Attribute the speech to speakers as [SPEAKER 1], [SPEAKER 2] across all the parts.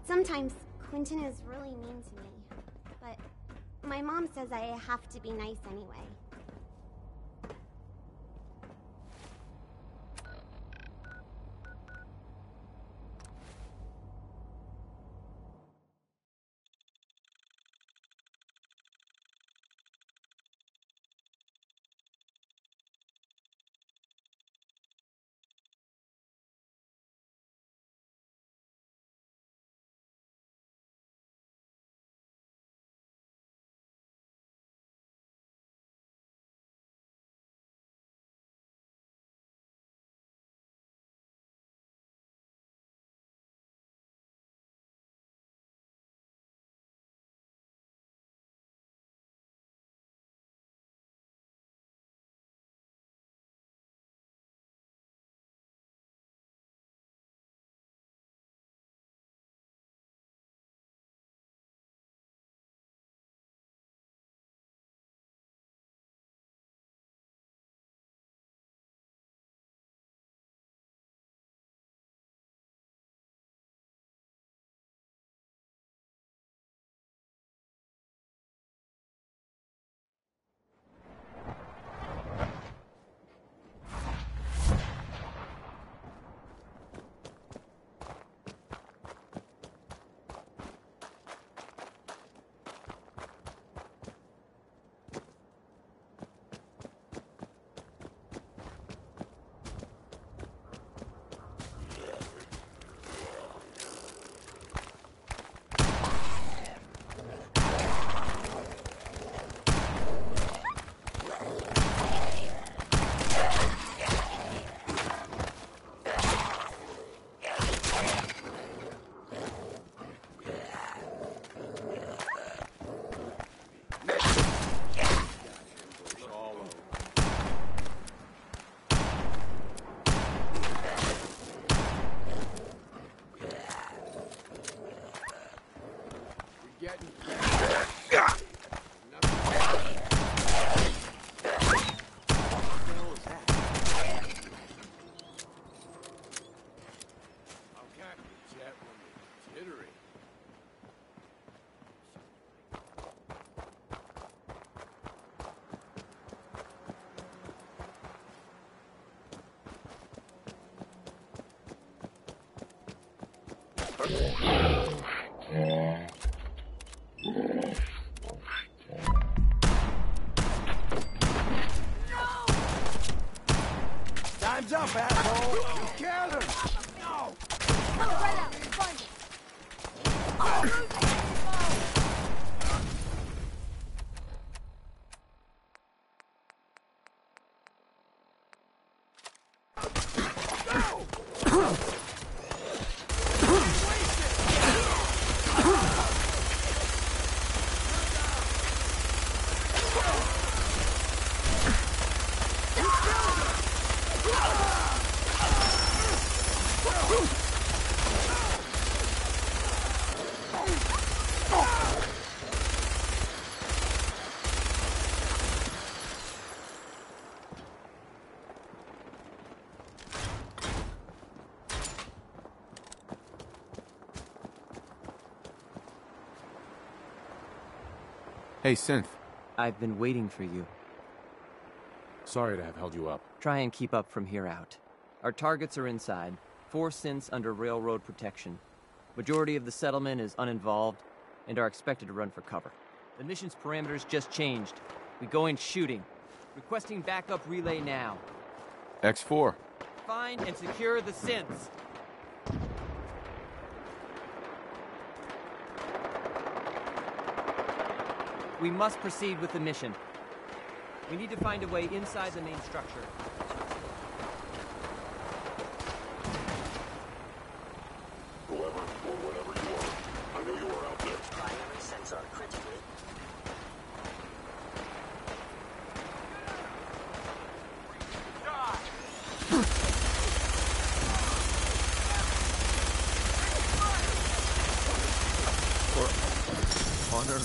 [SPEAKER 1] Sometimes Quentin is really mean to me, but my mom says I have to be nice anyway.
[SPEAKER 2] Time's up, asshole! You killed him! No!
[SPEAKER 3] Right out, find it!
[SPEAKER 4] Hey, Synth.
[SPEAKER 5] I've been waiting for you.
[SPEAKER 4] Sorry to have held you up.
[SPEAKER 5] Try and keep up from here out. Our targets are inside. 4 synths under railroad protection. Majority of the settlement is uninvolved and are expected to run for cover. The mission's parameters just changed. We go in shooting. Requesting backup relay now.
[SPEAKER 4] X4.
[SPEAKER 5] Find and secure the synths. We must proceed with the mission. We need to find a way inside the main structure.
[SPEAKER 6] Whoever or whatever you are, I know you are out there.
[SPEAKER 7] Primary sensor critical.
[SPEAKER 4] For honor.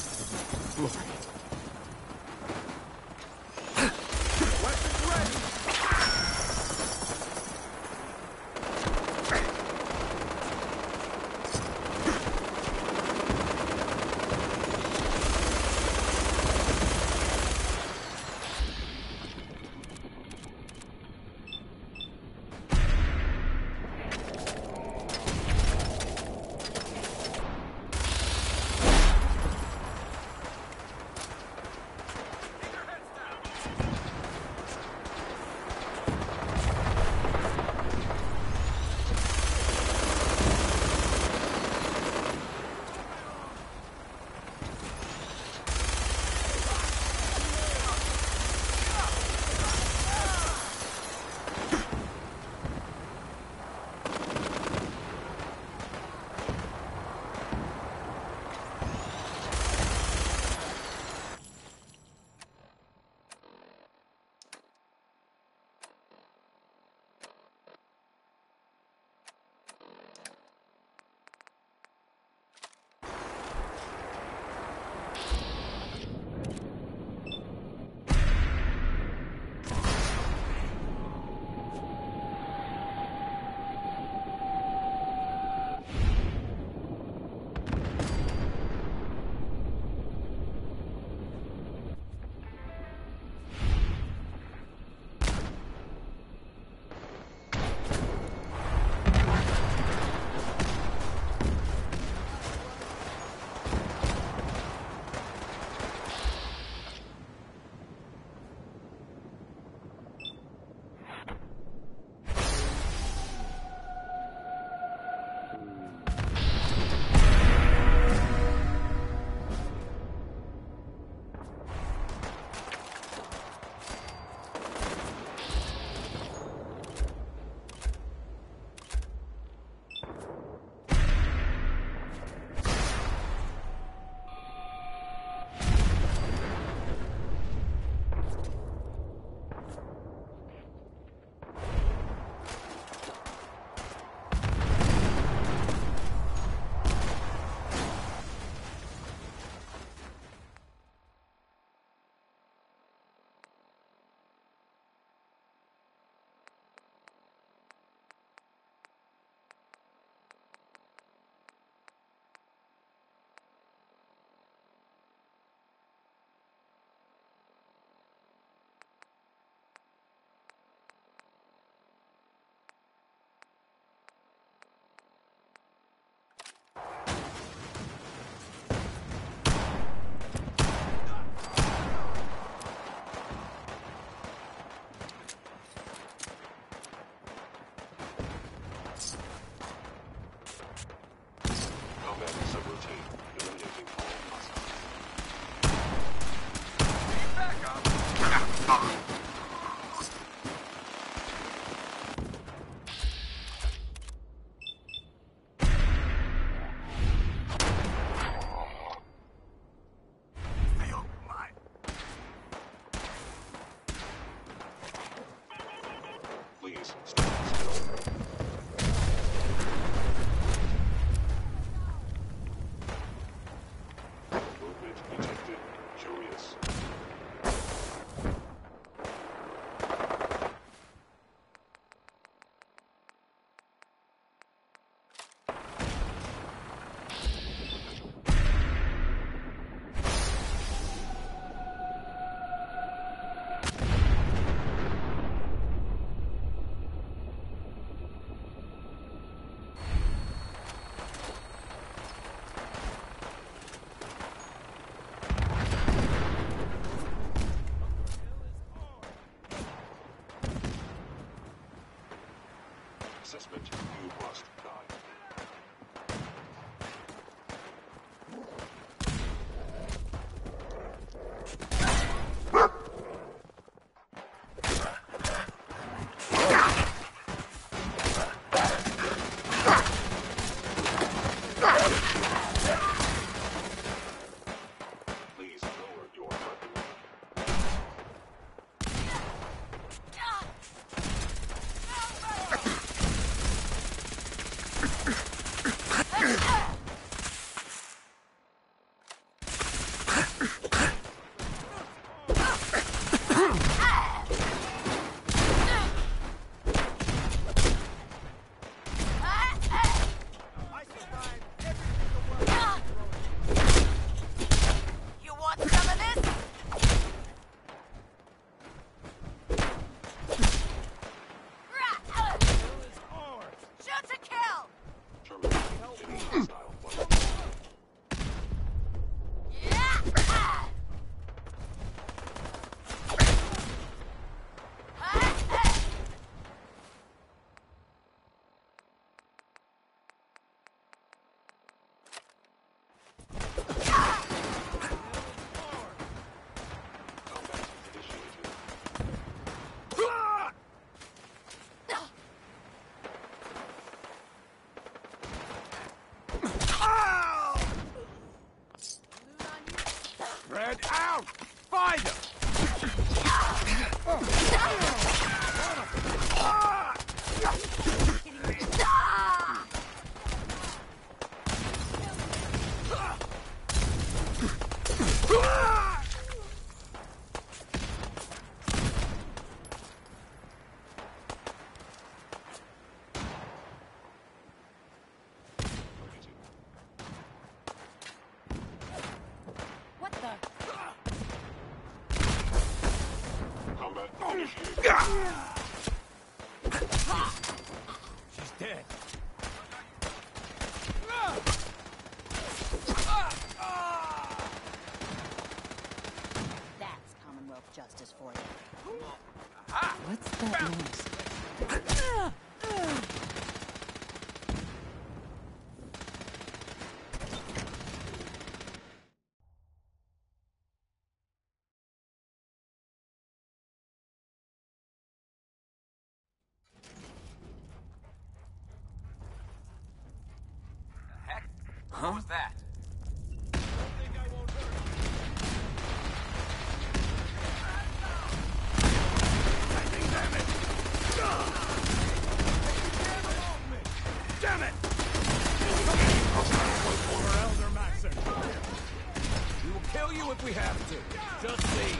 [SPEAKER 6] Please, stand still. Movement detected. Curious. Assessment, you must die. Please lower your weapon.
[SPEAKER 3] You want some of this? Shoot to kill!
[SPEAKER 6] Terminate any hostile weapon. Combat initiated.
[SPEAKER 2] Spread out! Find him!
[SPEAKER 3] What the?
[SPEAKER 6] Combat initiated.
[SPEAKER 2] She's dead.
[SPEAKER 3] That's Commonwealth justice for you.
[SPEAKER 5] What's that noise?
[SPEAKER 2] Heck? What was that? Damn it! Former Elder Maxson. We will kill you if we have to. Just see.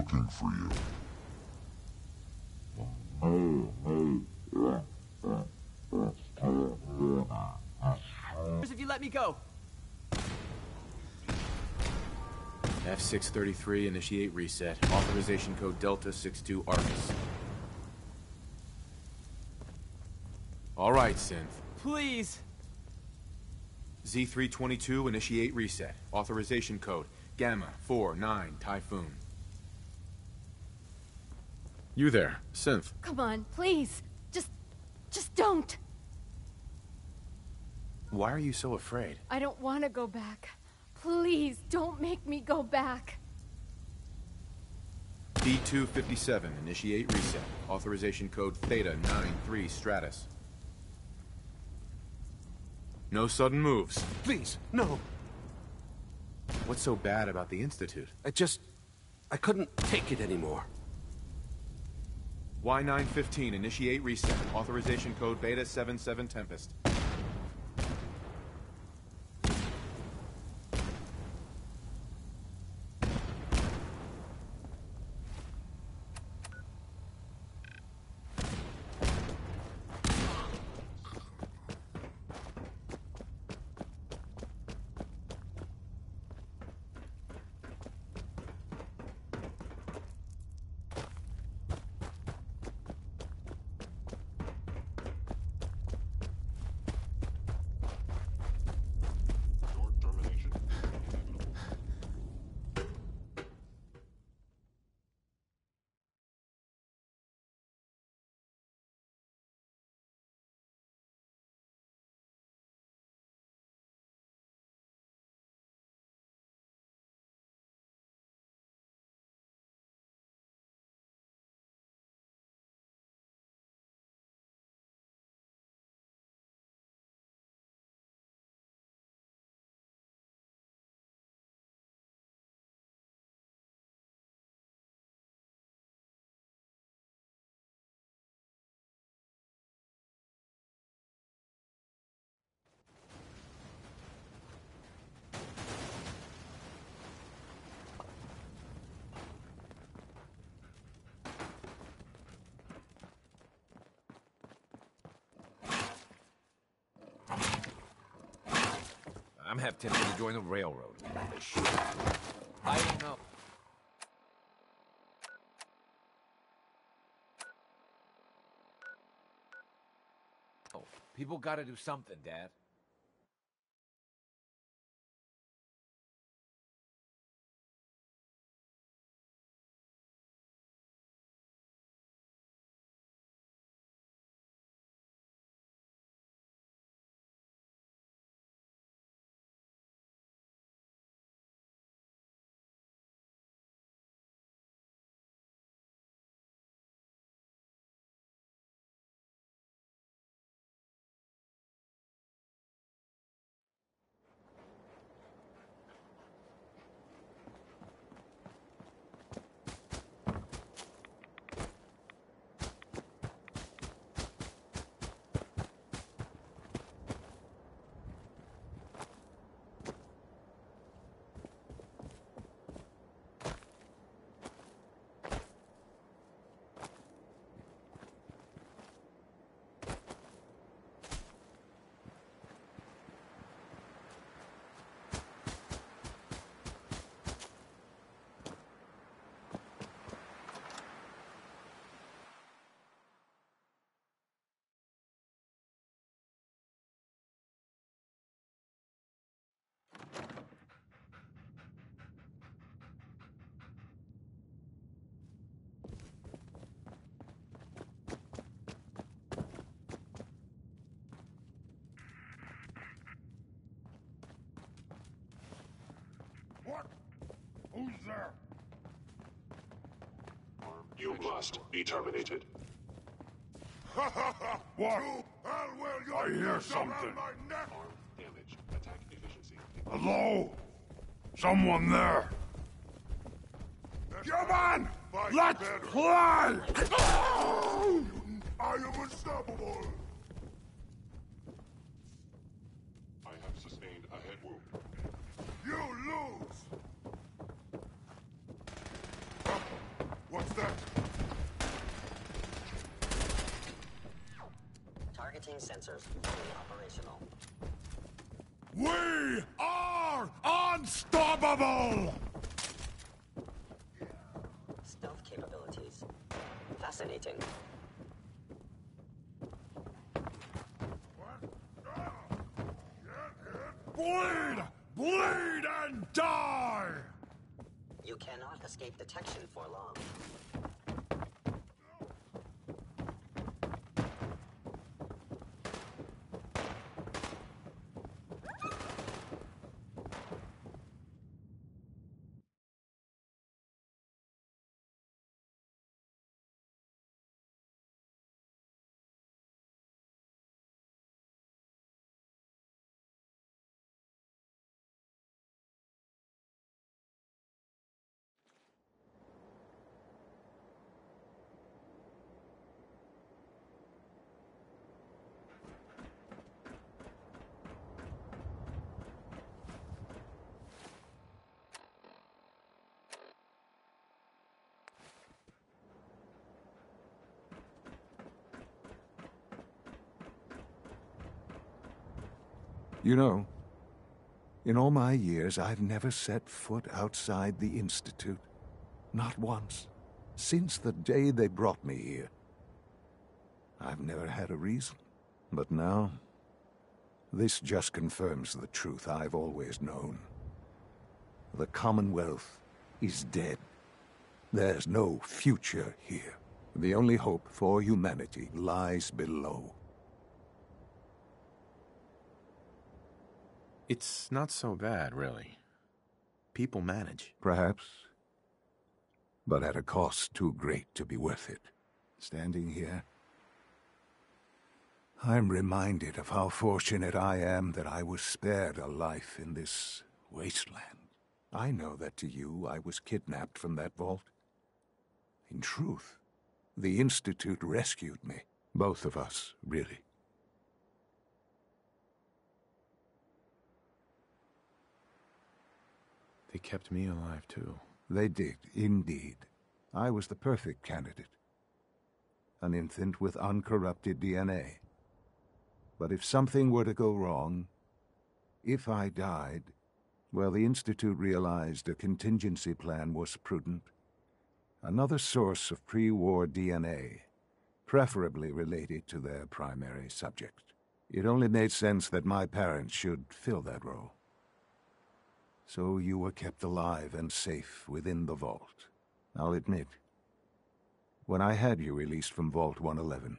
[SPEAKER 6] looking for you.
[SPEAKER 5] If you let me go.
[SPEAKER 4] F633, initiate reset. Authorization code Delta 62 Argus. All right, Synth.
[SPEAKER 5] Please.
[SPEAKER 4] Z322, initiate reset. Authorization code Gamma 49 Typhoon. You there, Synth.
[SPEAKER 7] Come on, please. Just don't.
[SPEAKER 4] Why are you so afraid?
[SPEAKER 7] I don't want to go back. Please, don't make me go back.
[SPEAKER 4] D257, initiate reset. Authorization code Theta 93 Stratus. No sudden moves.
[SPEAKER 8] Please, no.
[SPEAKER 4] What's so bad about the Institute?
[SPEAKER 8] I couldn't take it anymore.
[SPEAKER 4] Y915, initiate reset. Authorization code Beta 77 Tempest.
[SPEAKER 6] Your termination is inevitable.
[SPEAKER 2] I'm half tempted to join the railroad.
[SPEAKER 5] I don't know.
[SPEAKER 2] Oh, people gotta do something, Dad.
[SPEAKER 6] What? Who's there? You must be terminated. What? I hear something. Arm damage. Attack efficiency. Hello? Someone there? Come on! Let's play! I am unstoppable! I have sustained a head wound. You lose!
[SPEAKER 9] sensors fully operational.
[SPEAKER 2] We are unstoppable!
[SPEAKER 9] Stealth capabilities. Fascinating.
[SPEAKER 2] Bleed! Bleed and die!
[SPEAKER 9] You cannot escape detection for long.
[SPEAKER 10] You know, in all my years, I've never set foot outside the Institute. Not once. Since the day they brought me here. I've never had a reason. But now, this just confirms the truth I've always known. The Commonwealth is dead. There's no future here. The only hope for humanity lies below.
[SPEAKER 4] It's not so bad, really. People manage.
[SPEAKER 10] Perhaps. But at a cost too great to be worth it. Standing here, I'm reminded of how fortunate I am that I was spared a life in this wasteland. I know that to you, I was kidnapped from that vault. In truth, the Institute rescued me. Both of us, really.
[SPEAKER 4] They kept me alive, too.
[SPEAKER 10] They did, indeed. I was the perfect candidate. An infant with uncorrupted DNA. But if something were to go wrong, if I died, well, the Institute realized a contingency plan was prudent. Another source of pre-war DNA, preferably related to their primary subject. It only made sense that my parents should fill that role. So you were kept alive and safe within the vault. I'll admit, when I had you released from Vault 111,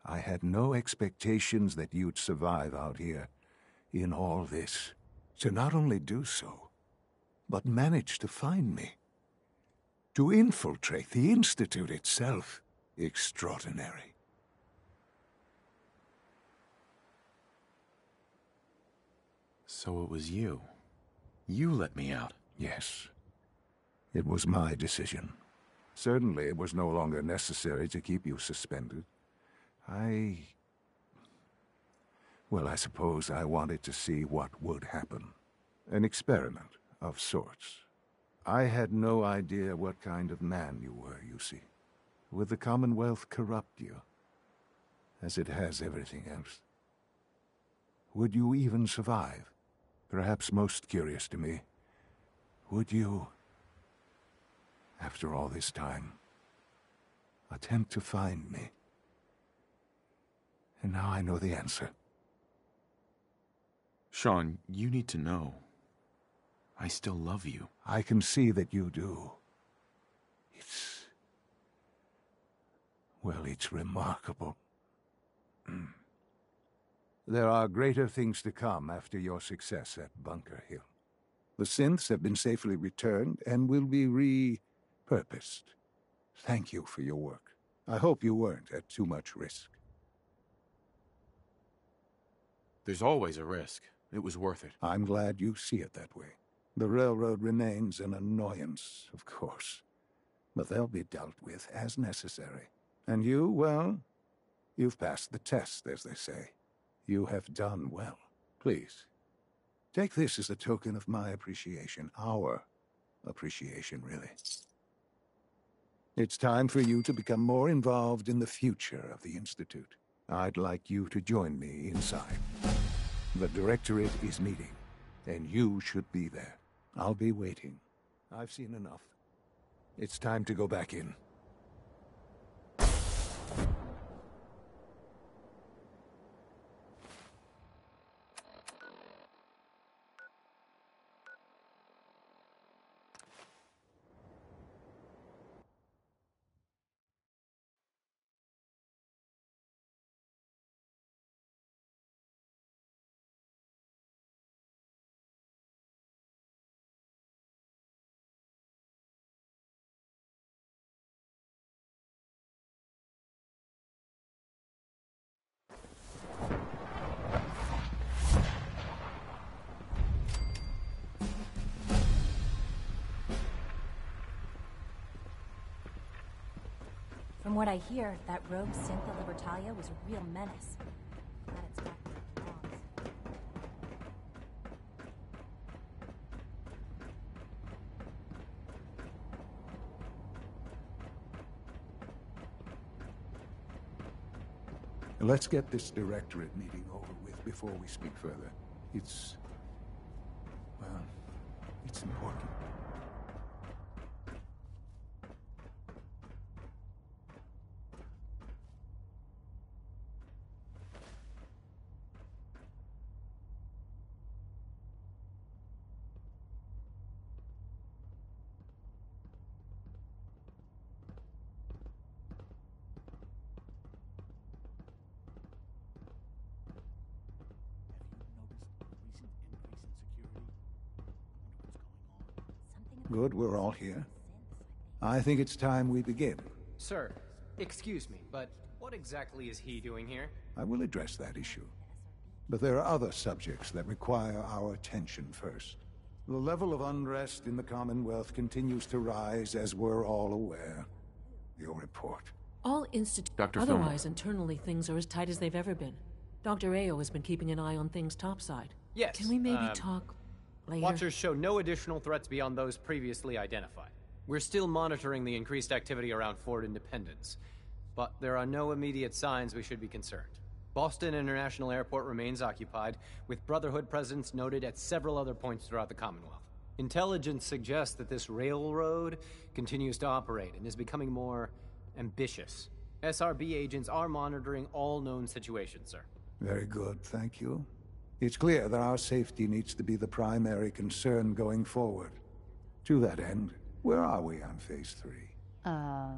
[SPEAKER 10] I had no expectations that you'd survive out here in all this. To not only do so, but manage to find me. To infiltrate the Institute itself. Extraordinary.
[SPEAKER 4] So it was you. You let me out.
[SPEAKER 10] Yes. It was my decision. Certainly it was no longer necessary to keep you suspended. Well, I suppose I wanted to see what would happen. An experiment of sorts. I had no idea what kind of man you were, you see. Would the Commonwealth corrupt you, as it has everything else? Would you even survive? Perhaps most curious to me, would you, after all this time, attempt to find me? And now I know the answer.
[SPEAKER 4] Sean, you need to know. I still love you.
[SPEAKER 10] I can see that you do. It's remarkable. There are greater things to come after your success at Bunker Hill. The synths have been safely returned and will be repurposed. Thank you for your work. I hope you weren't at too much risk.
[SPEAKER 4] There's always a risk. It was worth it.
[SPEAKER 10] I'm glad you see it that way. The railroad remains an annoyance, of course. But they'll be dealt with as necessary. And you, well, you've passed the test, as they say. You have done well. Please, take this as a token of my appreciation. Our appreciation, really. It's time for you to become more involved in the future of the Institute. I'd like you to join me inside. The Directorate is meeting, and you should be there. I'll be waiting. I've seen enough. It's time to go back in.
[SPEAKER 11] From what I hear, that rogue synth of Libertalia was a real menace. Glad it's back where it belongs.
[SPEAKER 10] Let's get this Directorate meeting over with before we speak further. It's important. Good, we're all here. I think it's time we begin.
[SPEAKER 12] Sir, excuse me, but what exactly is he doing here?
[SPEAKER 10] I will address that issue. But there are other subjects that require our attention first. The level of unrest in the Commonwealth continues to rise, as we're all aware. Your report.
[SPEAKER 13] All institute. Otherwise, internally, things are as tight as they've ever been. Dr. Ao has been keeping an eye on things topside.
[SPEAKER 12] Yes.
[SPEAKER 13] Can we maybe talk later?
[SPEAKER 12] Watchers show no additional threats beyond those previously identified. We're still monitoring the increased activity around Fort Independence, but there are no immediate signs we should be concerned. Boston International Airport remains occupied, with Brotherhood presence noted at several other points throughout the Commonwealth. Intelligence suggests that this railroad continues to operate and is becoming more ambitious. SRB agents are monitoring all known situations, sir.
[SPEAKER 10] Very good, thank you. It's clear that our safety needs to be the primary concern going forward. To that end, where are we on Phase 3?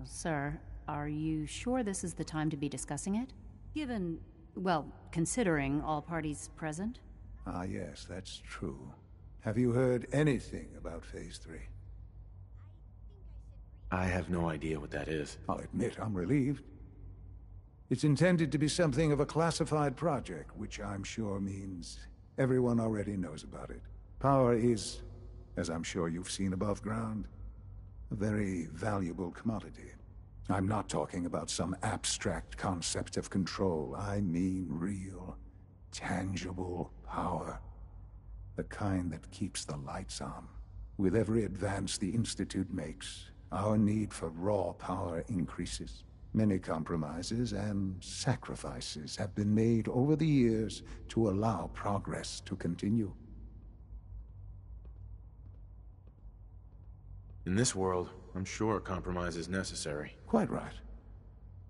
[SPEAKER 14] Sir, are you sure this is the time to be discussing it? Given, well, considering all parties present?
[SPEAKER 10] Ah, yes, that's true. Have you heard anything about Phase 3?
[SPEAKER 15] I have no idea what that is.
[SPEAKER 10] I'll admit I'm relieved. It's intended to be something of a classified project, which I'm sure means everyone already knows about it. Power is, as I'm sure you've seen above ground, a very valuable commodity. I'm not talking about some abstract concept of control. I mean real, tangible power. The kind that keeps the lights on. With every advance the Institute makes, our need for raw power increases. Many compromises and sacrifices have been made over the years to allow progress to continue.
[SPEAKER 15] In this world, I'm sure compromise is necessary.
[SPEAKER 10] Quite right.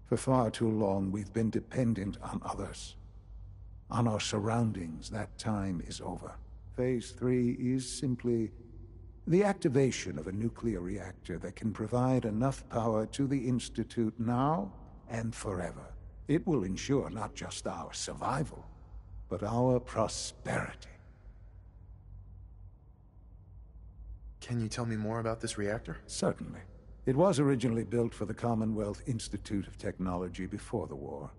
[SPEAKER 10] For far too long, we've been dependent on others. On our surroundings. That time is over. Phase 3 is simply the activation of a nuclear reactor that can provide enough power to the Institute now and forever. It will ensure not just our survival, but our prosperity.
[SPEAKER 15] Can you tell me more about this reactor?
[SPEAKER 10] Certainly. It was originally built for the Commonwealth Institute of Technology before the war,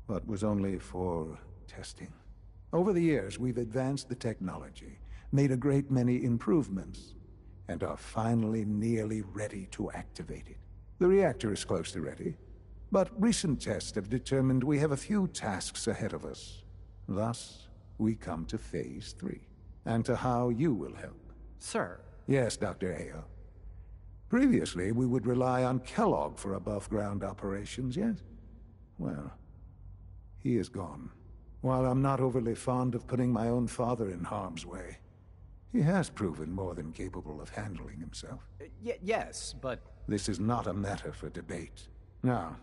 [SPEAKER 10] but was only for testing. Over the years, we've advanced the technology, made a great many improvements, and are finally nearly ready to activate it. The reactor is close to ready, but recent tests have determined we have a few tasks ahead of us. Thus, we come to Phase 3, and to how you will help.
[SPEAKER 12] Sir.
[SPEAKER 10] Yes, Dr. Ao. Previously, we would rely on Kellogg for above-ground operations, yes? Well, He is gone. While I'm not overly fond of putting my own father in harm's way, he has proven more than capable of handling himself.
[SPEAKER 12] Yes, but...
[SPEAKER 10] This is not a matter for debate. Now,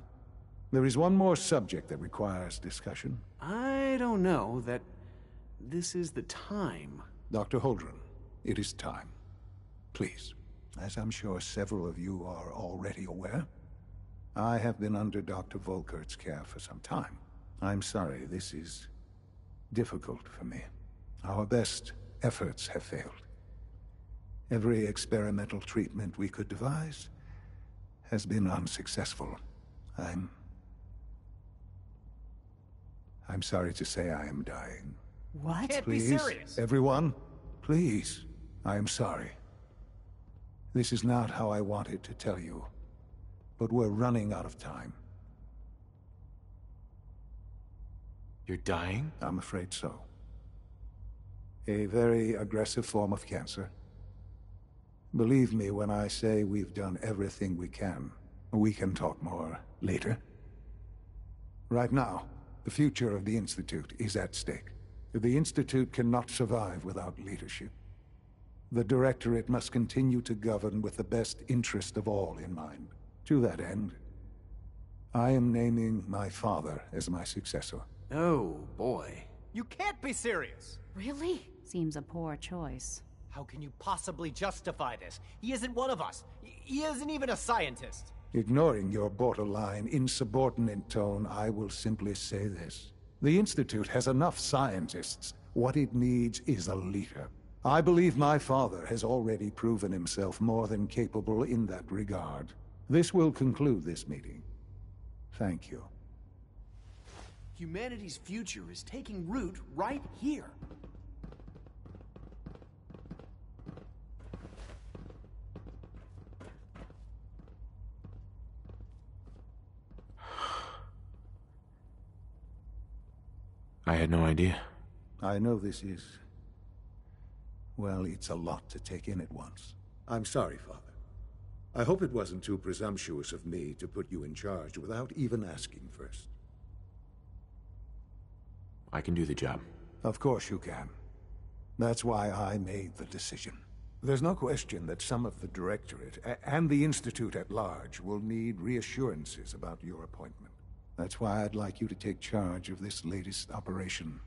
[SPEAKER 10] there is one more subject that requires discussion.
[SPEAKER 16] I don't know that this is the time.
[SPEAKER 10] Dr. Holdren, it is time. Please, as I'm sure several of you are already aware, I have been under Dr. Volkert's care for some time. I'm sorry, this is difficult for me. Our best efforts have failed. Every experimental treatment we could devise has been unsuccessful. I'm sorry to say I am dying.
[SPEAKER 14] What?
[SPEAKER 12] Can't
[SPEAKER 10] Please,
[SPEAKER 12] be serious.
[SPEAKER 10] everyone, please. I am sorry. This is not how I wanted to tell you, but we're running out of time.
[SPEAKER 15] You're dying?
[SPEAKER 10] I'm afraid so. A very aggressive form of cancer. Believe me when I say we've done everything we can. We can talk more later. Right now, the future of the Institute is at stake. The Institute cannot survive without leadership. The Directorate must continue to govern with the best interest of all in mind. To that end, I am naming my father as my successor.
[SPEAKER 16] Oh, boy.
[SPEAKER 12] You can't be serious!
[SPEAKER 14] Really? Seems a poor choice.
[SPEAKER 12] How can you possibly justify this? He isn't one of us. He isn't even a scientist.
[SPEAKER 10] Ignoring your borderline, insubordinate tone, I will simply say this. The Institute has enough scientists. What it needs is a leader. I believe my father has already proven himself more than capable in that regard. This will conclude this meeting. Thank you.
[SPEAKER 16] Humanity's future is taking root right here.
[SPEAKER 15] I had no idea.
[SPEAKER 10] I know this is... well, it's a lot to take in at once. I'm sorry, Father. I hope it wasn't too presumptuous of me to put you in charge without even asking first.
[SPEAKER 15] I can do the job.
[SPEAKER 10] Of course you can. That's why I made the decision. There's no question that some of the Directorate and the Institute at large will need reassurances about your appointment. That's why I'd like you to take charge of this latest operation.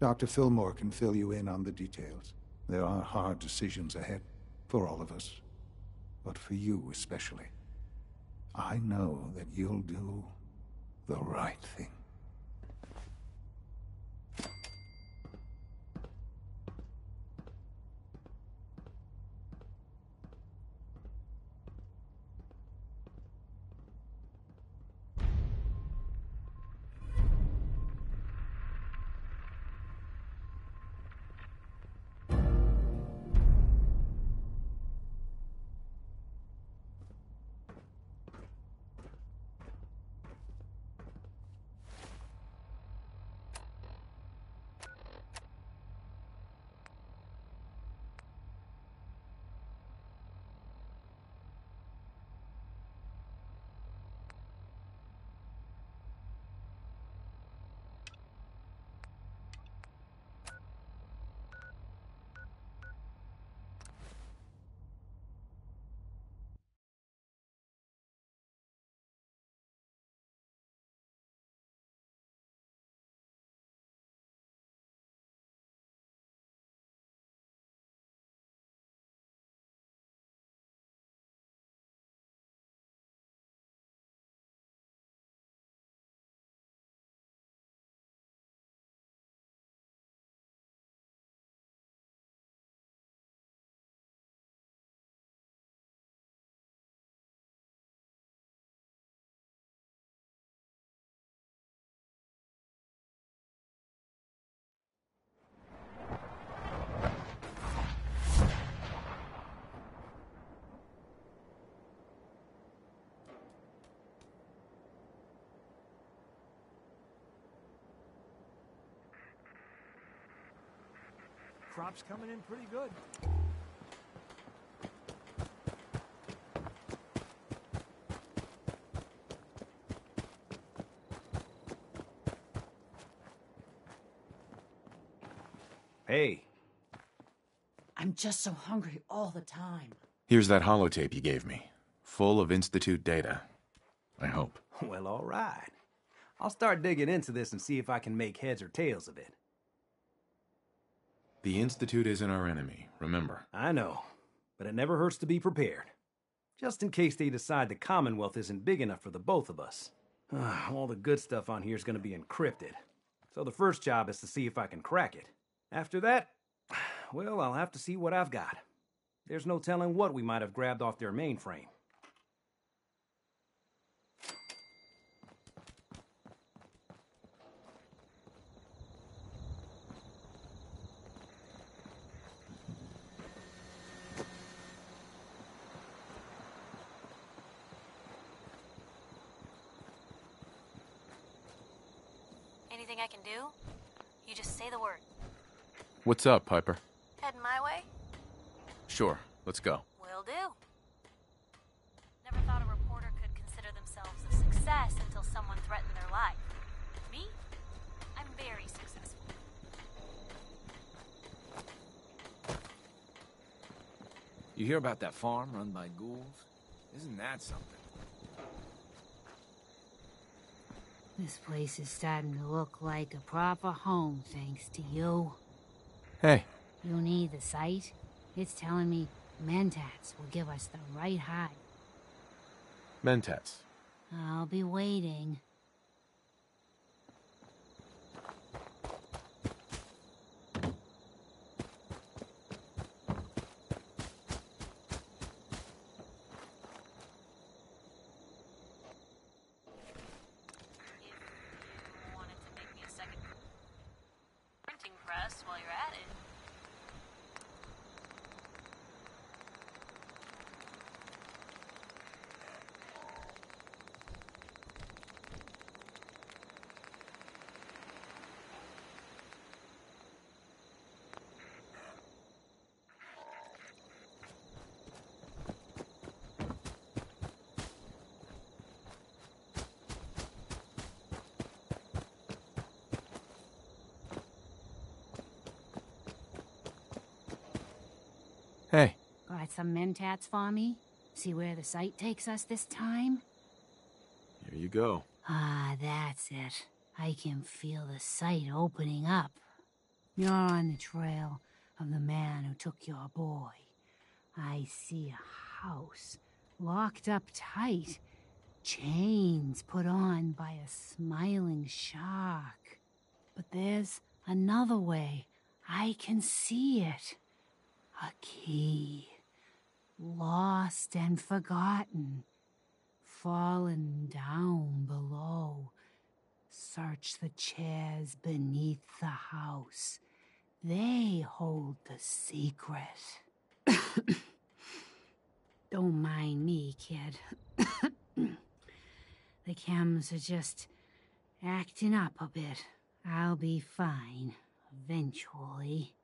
[SPEAKER 10] Dr. Fillmore can fill you in on the details. There are hard decisions ahead for all of us, but for you especially. I know that you'll do the right thing.
[SPEAKER 2] Crop's coming in pretty good.
[SPEAKER 17] Hey.
[SPEAKER 13] I'm just so hungry all the time.
[SPEAKER 4] Here's that holotape you gave me. Full of Institute data. I hope.
[SPEAKER 17] Well, all right. I'll start digging into this and see if I can make heads or tails of it.
[SPEAKER 4] The Institute isn't our enemy, remember.
[SPEAKER 17] I know, but it never hurts to be prepared. Just in case they decide the Commonwealth isn't big enough for the both of us. All the good stuff on here is going to be encrypted. So the first job is to see if I can crack it. After that, well, I'll have to see what I've got. There's no telling what we might have grabbed off their mainframe.
[SPEAKER 11] Anything I can do? You just say the word.
[SPEAKER 4] What's up, Piper?
[SPEAKER 11] Heading my way?
[SPEAKER 4] Sure, let's go.
[SPEAKER 11] Will do. Never thought a reporter could consider themselves a success until someone threatened their life. Me? I'm very successful.
[SPEAKER 2] You hear about that farm run by ghouls? Isn't that something?
[SPEAKER 18] This place is starting to look like a proper home, thanks to you.
[SPEAKER 4] Hey.
[SPEAKER 18] You need the site? It's telling me Mentats will give us the right high.
[SPEAKER 4] Mentats.
[SPEAKER 18] I'll be waiting.
[SPEAKER 11] While you're at it.
[SPEAKER 4] Hey.
[SPEAKER 18] Got some Mentats for me? See where the site takes us this time?
[SPEAKER 4] Here you go.
[SPEAKER 18] Ah, that's it. I can feel the site opening up. You're on the trail of the man who took your boy. I see a house locked up tight. Chains put on by a smiling shark. But there's another way. I can see it. A key. Lost and forgotten. Fallen down below. Search the chairs beneath the house. They hold the secret. Don't mind me, kid. The chems are just acting up a bit. I'll be fine, eventually.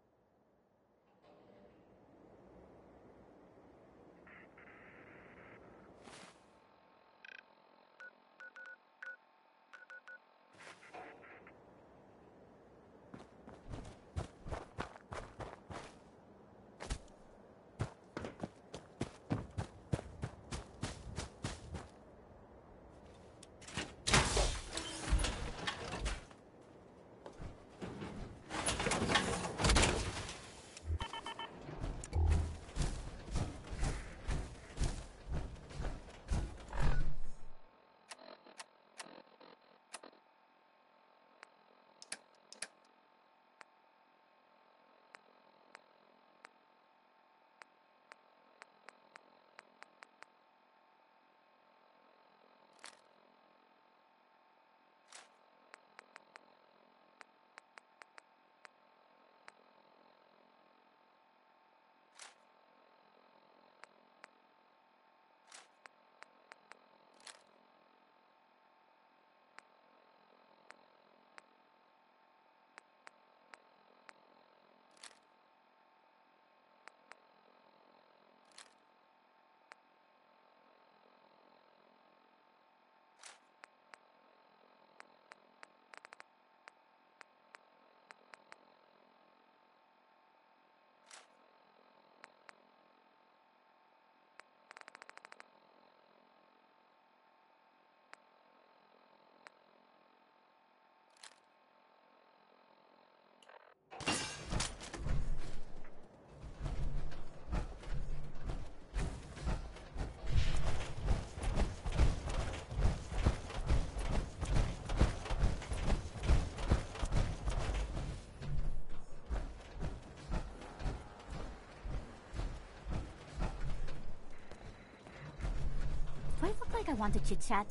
[SPEAKER 18] I want to chit-chat.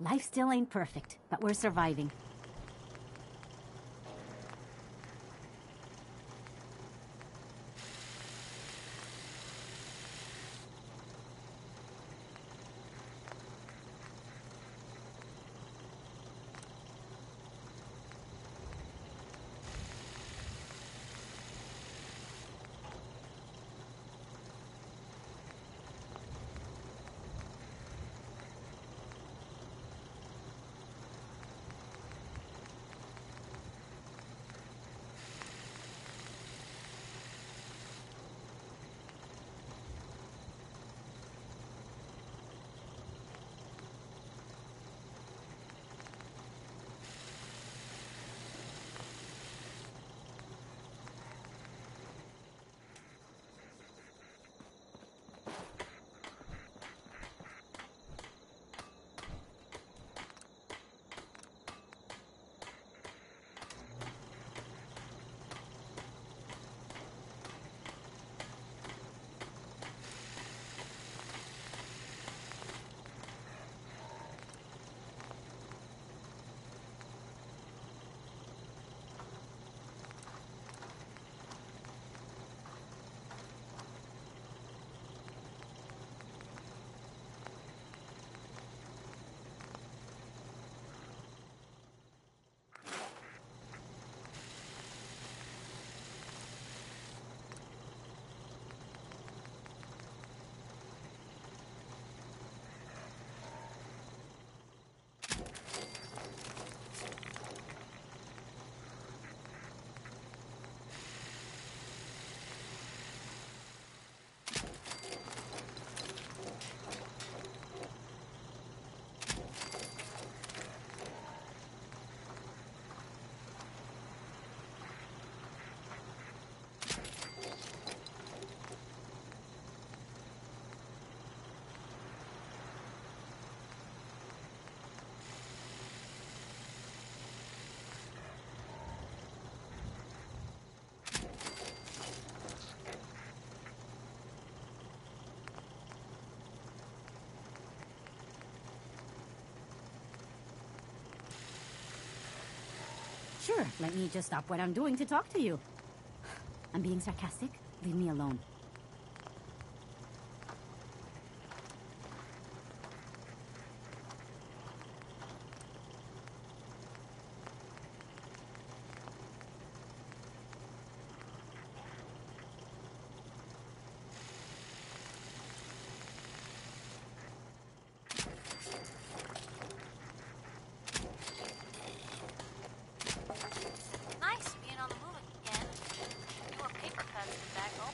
[SPEAKER 18] Life still ain't perfect, but we're surviving. Sure, let me just stop what I'm doing to talk to you. I'm being sarcastic. Leave me alone.
[SPEAKER 11] Nice being on the move again. Fewer paper cuts in that goal.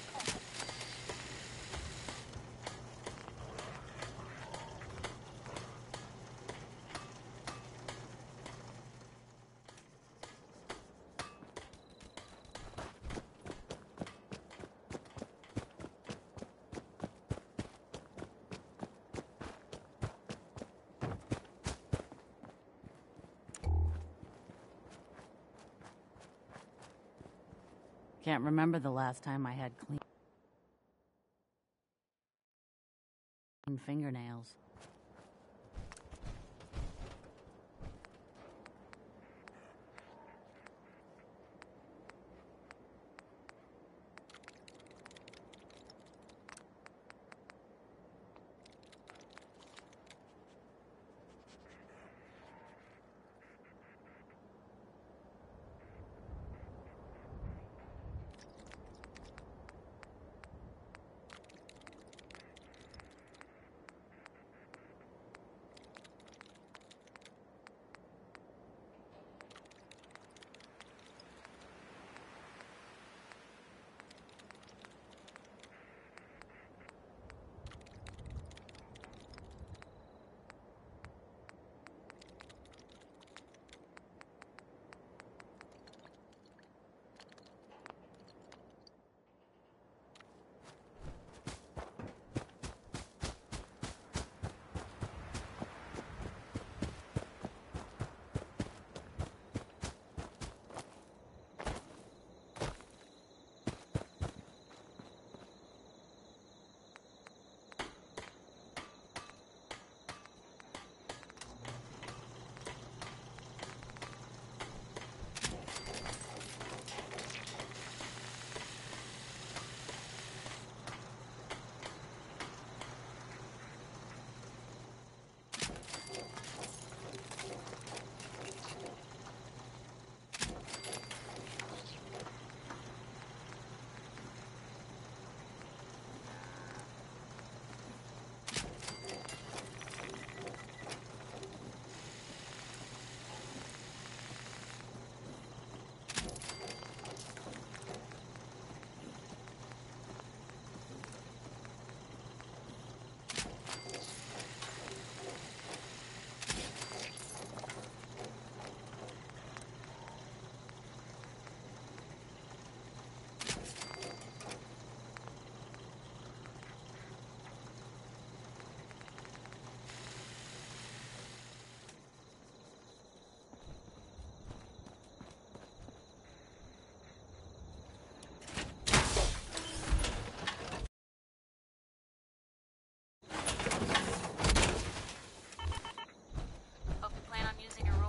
[SPEAKER 14] Can't remember the last time I had clean fingernails.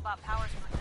[SPEAKER 11] robot powers for good.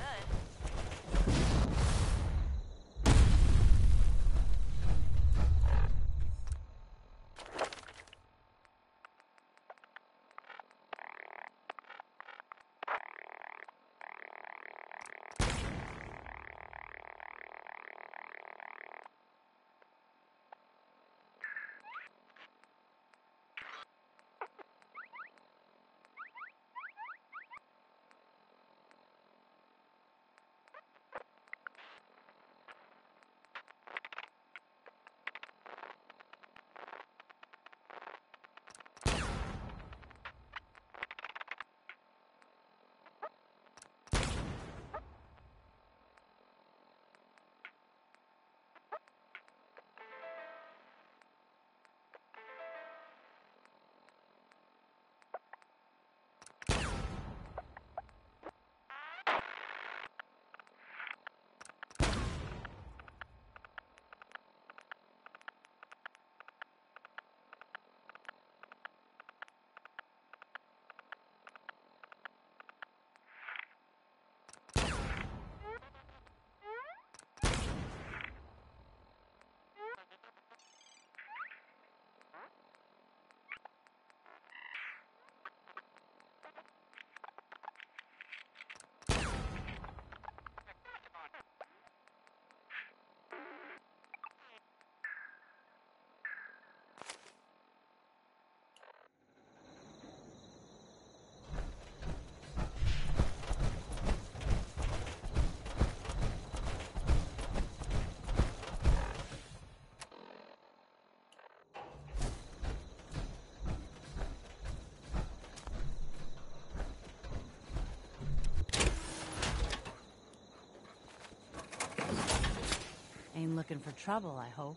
[SPEAKER 14] Ain't looking for trouble, I hope.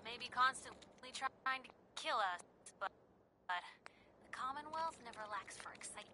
[SPEAKER 11] Maybe constantly trying to kill us, but the Commonwealth never lacks for excitement.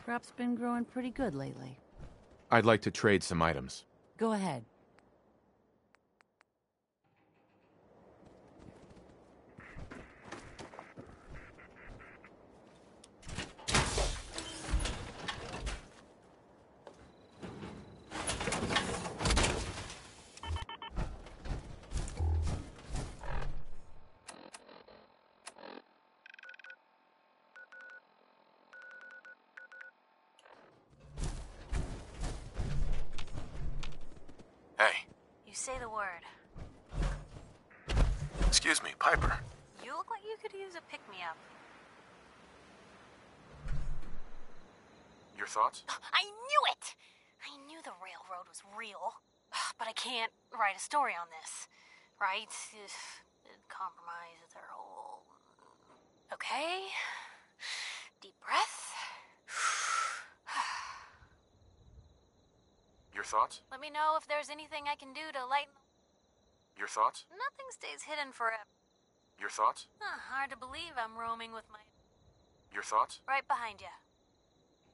[SPEAKER 14] Crop's been growing pretty good lately.
[SPEAKER 4] I'd like to trade some items.
[SPEAKER 14] Go ahead.
[SPEAKER 11] Say the word.
[SPEAKER 15] Excuse me, Piper.
[SPEAKER 11] You look like you could use a pick-me-up.
[SPEAKER 15] Your thoughts?
[SPEAKER 11] I knew it! I knew the railroad was real. But I can't write a story on this. Right? It compromises their whole... Okay. Deep breath.
[SPEAKER 15] Your thoughts?
[SPEAKER 11] Let me know if there's anything I can do to lighten...
[SPEAKER 15] Your thoughts?
[SPEAKER 11] Nothing stays hidden forever.
[SPEAKER 15] Your thoughts?
[SPEAKER 11] Hard to believe I'm roaming with my...
[SPEAKER 15] Your thoughts?
[SPEAKER 11] Right behind you.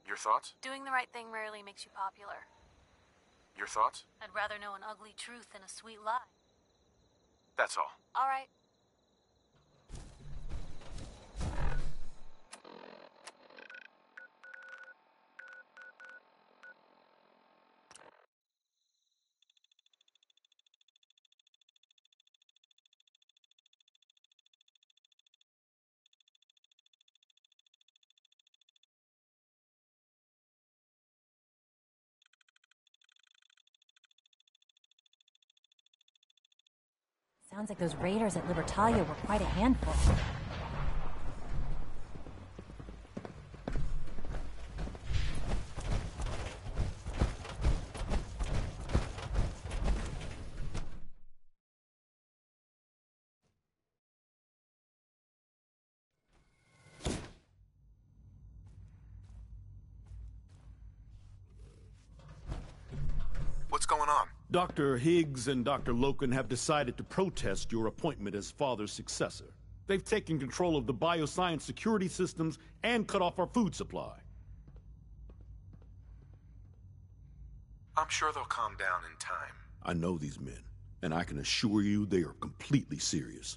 [SPEAKER 15] Your thoughts?
[SPEAKER 11] Doing the right thing rarely makes you popular.
[SPEAKER 15] Your thoughts?
[SPEAKER 11] I'd rather know an ugly truth than a sweet lie.
[SPEAKER 15] That's all.
[SPEAKER 11] All right.
[SPEAKER 19] Sounds like those raiders at Libertalia were quite a handful.
[SPEAKER 15] What's going on?
[SPEAKER 2] Dr. Higgs and Dr. Loken have decided to protest your appointment as Father's successor. They've taken control of the bioscience security systems and cut off our food supply.
[SPEAKER 15] I'm sure they'll calm down in time.
[SPEAKER 2] I know these men, and I can assure you they are completely serious.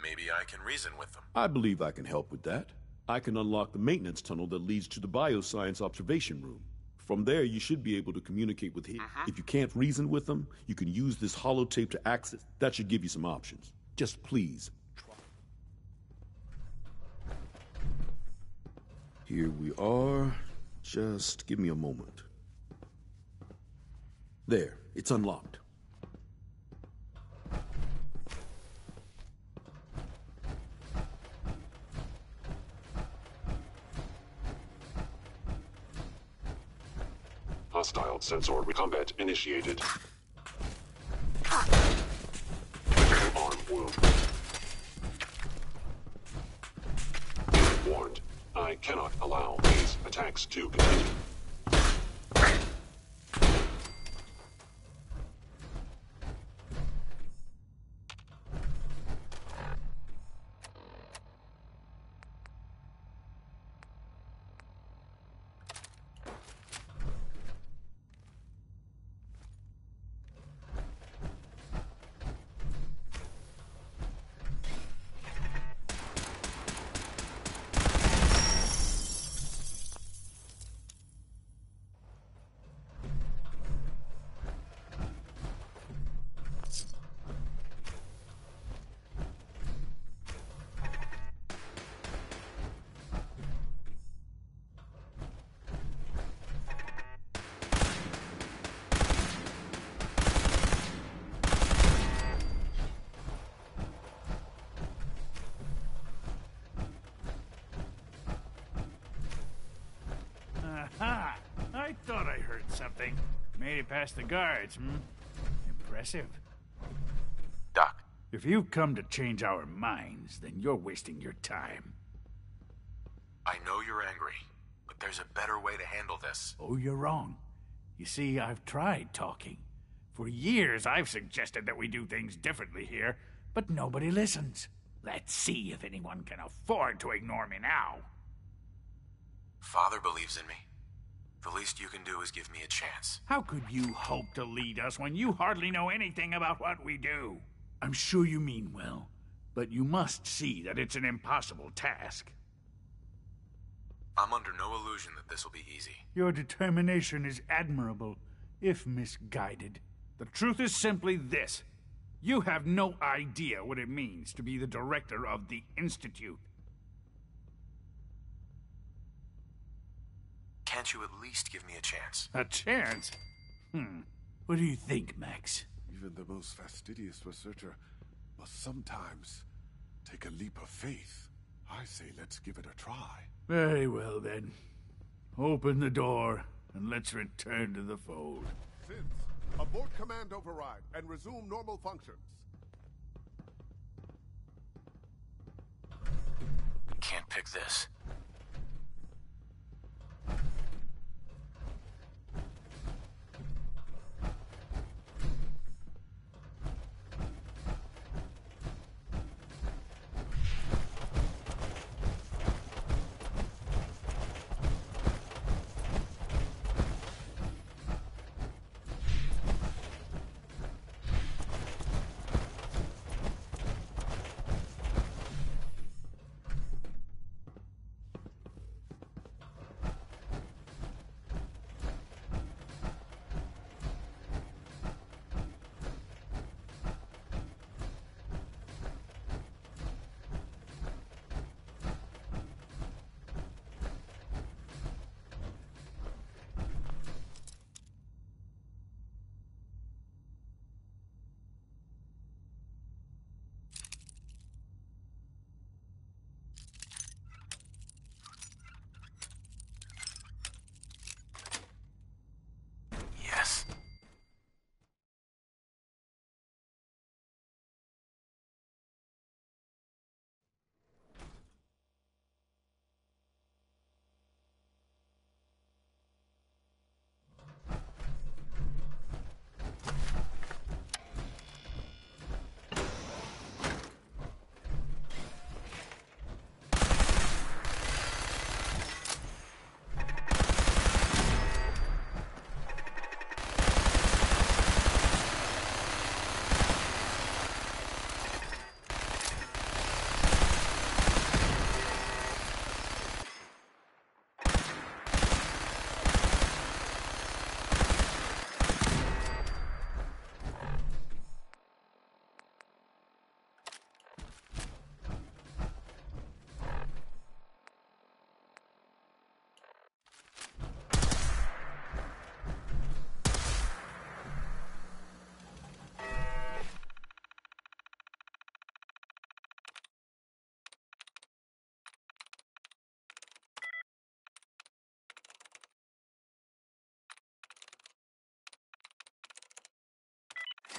[SPEAKER 15] Maybe I can reason with them.
[SPEAKER 2] I believe I can help with that. I can unlock the maintenance tunnel that leads to the bioscience observation room. From there, you should be able to communicate with him. If you can't reason with them, you can use this holotape to access. That should give you some options. Just please, try. Here we are. Just give me a moment. There, it's unlocked.
[SPEAKER 6] Hostile sensor recombat initiated. Arm wound. Warned. I cannot allow these attacks to continue.
[SPEAKER 20] Aha! I thought I heard something. Made it past the guards, Impressive.
[SPEAKER 15] Doc.
[SPEAKER 20] If you've come to change our minds, then you're wasting your time.
[SPEAKER 15] I know you're angry, but there's a better way to handle this.
[SPEAKER 20] Oh, you're wrong. You see, I've tried talking. For years, I've suggested that we do things differently here, but nobody listens. Let's see if anyone can afford to ignore me now.
[SPEAKER 15] Father believes in me. The least you can do is give me a chance.
[SPEAKER 20] How could you hope to lead us when you hardly know anything about what we do? I'm sure you mean well, but you must see that it's an impossible task.
[SPEAKER 15] I'm under no illusion that this will be easy.
[SPEAKER 20] Your determination is admirable, if misguided. The truth is simply this. You have no idea what it means to be the director of the Institute.
[SPEAKER 15] Can't you at least give me a chance?
[SPEAKER 20] A chance? What do you think, Max?
[SPEAKER 6] Even the most fastidious researcher must sometimes take a leap of faith. I say let's give it a try.
[SPEAKER 20] Very well, then. Open the door, and let's return to the fold.
[SPEAKER 6] Since, abort command override and resume normal functions.
[SPEAKER 15] Can't pick this. Yes.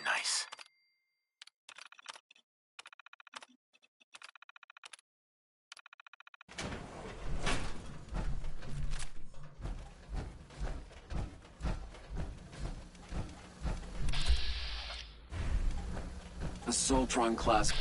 [SPEAKER 15] Nice.
[SPEAKER 21] Assaultron class.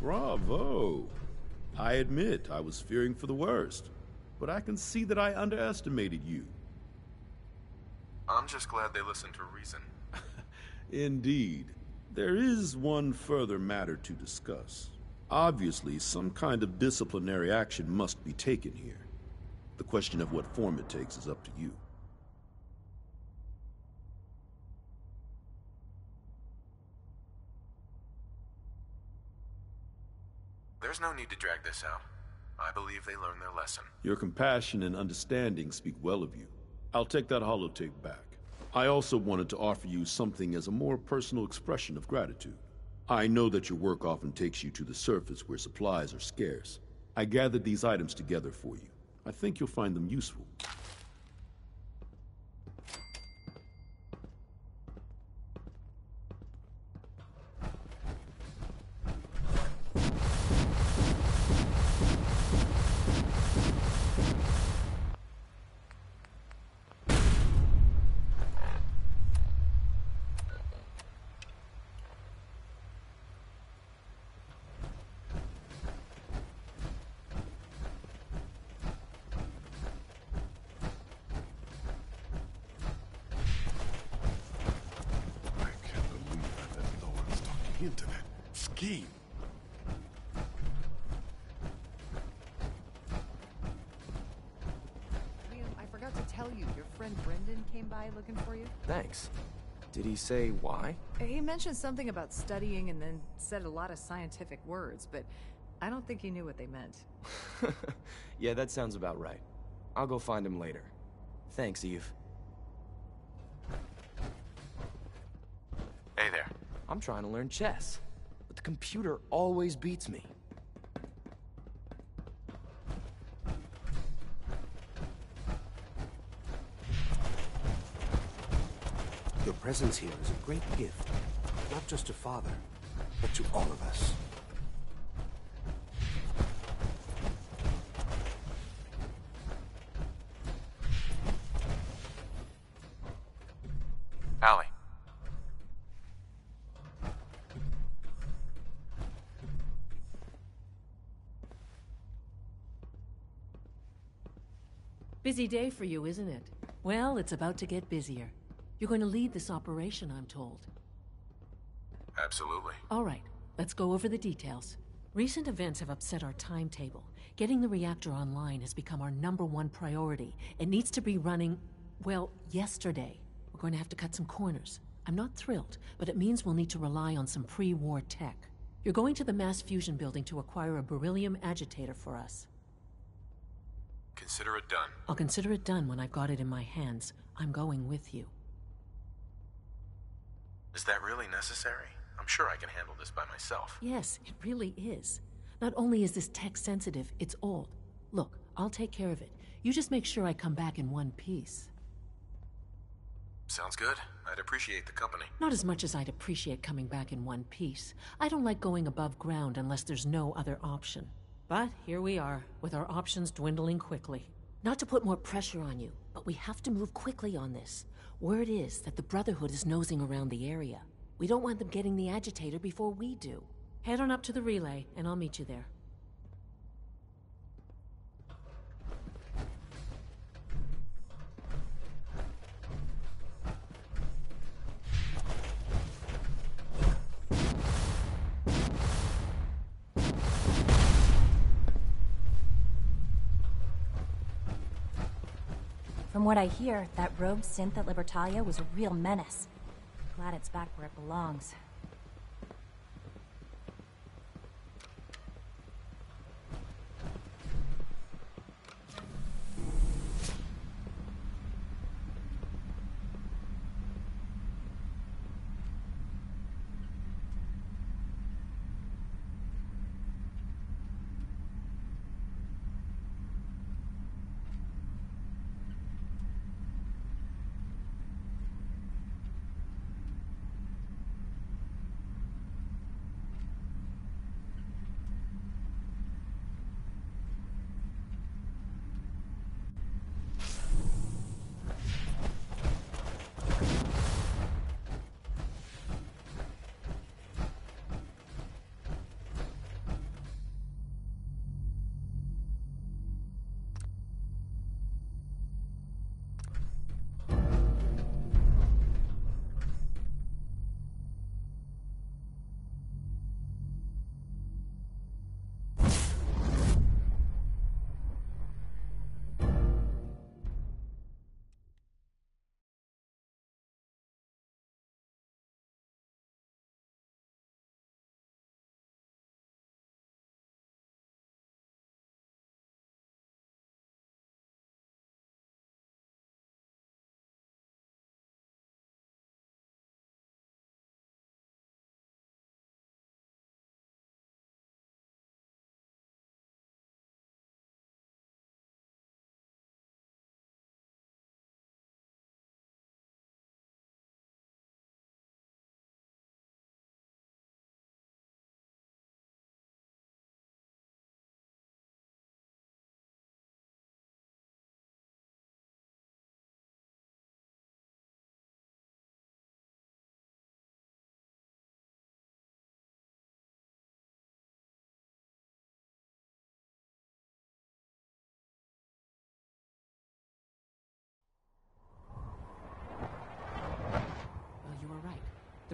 [SPEAKER 2] Bravo. I admit I was fearing for the worst, but I can see that I underestimated you.
[SPEAKER 15] I'm just glad they listened to reason.
[SPEAKER 2] Indeed. There is one further matter to discuss. Obviously, some kind of disciplinary action must be taken here. The question of what form it takes is up to you.
[SPEAKER 15] There's no need to drag this out. I believe they learned their lesson.
[SPEAKER 2] Your compassion and understanding speak well of you. I'll take that holotape back. I also wanted to offer you something as a more personal expression of gratitude. I know that your work often takes you to the surface where supplies are scarce. I gathered these items together for you. I think you'll find them useful.
[SPEAKER 6] Into that scheme.
[SPEAKER 21] Liam, I forgot to tell you, your friend Brendan came by looking for you.
[SPEAKER 22] Thanks. Did he say why?
[SPEAKER 21] He mentioned something about studying and then said a lot of scientific words, but I don't think he knew what they meant.
[SPEAKER 22] Yeah, that sounds about right. I'll go find him later. Thanks, Eve.
[SPEAKER 15] Hey there.
[SPEAKER 22] I'm trying to learn chess. But the computer always beats me.
[SPEAKER 8] Your presence here is a great gift, not just to Father, but to all of us.
[SPEAKER 15] Allie.
[SPEAKER 13] Busy day for you, isn't it? Well, it's about to get busier. You're going to lead this operation, I'm told.
[SPEAKER 15] Absolutely.
[SPEAKER 13] All right, let's go over the details. Recent events have upset our timetable. Getting the reactor online has become our #1 priority. It needs to be running, well, yesterday. We're going to have to cut some corners. I'm not thrilled, but it means we'll need to rely on some pre-war tech. You're going to the mass fusion building to acquire a beryllium agitator for us.
[SPEAKER 15] Consider it done.
[SPEAKER 13] I'll consider it done when I've got it in my hands. I'm going with you.
[SPEAKER 15] Is that really necessary? I'm sure I can handle this by myself.
[SPEAKER 13] Yes, it really is. Not only is this tech sensitive, it's old. Look, I'll take care of it. You just make sure I come back in one piece.
[SPEAKER 15] Sounds good. I'd appreciate the company.
[SPEAKER 13] Not as much as I'd appreciate coming back in one piece. I don't like going above ground unless there's no other option. But here we are, with our options dwindling quickly. Not to put more pressure on you, but we have to move quickly on this. Word is that the Brotherhood is nosing around the area. We don't want them getting the agitator before we do. Head on up to the relay, and I'll meet you there.
[SPEAKER 19] From what I hear, that rogue synth at Libertalia was a real menace. Glad it's back where it belongs.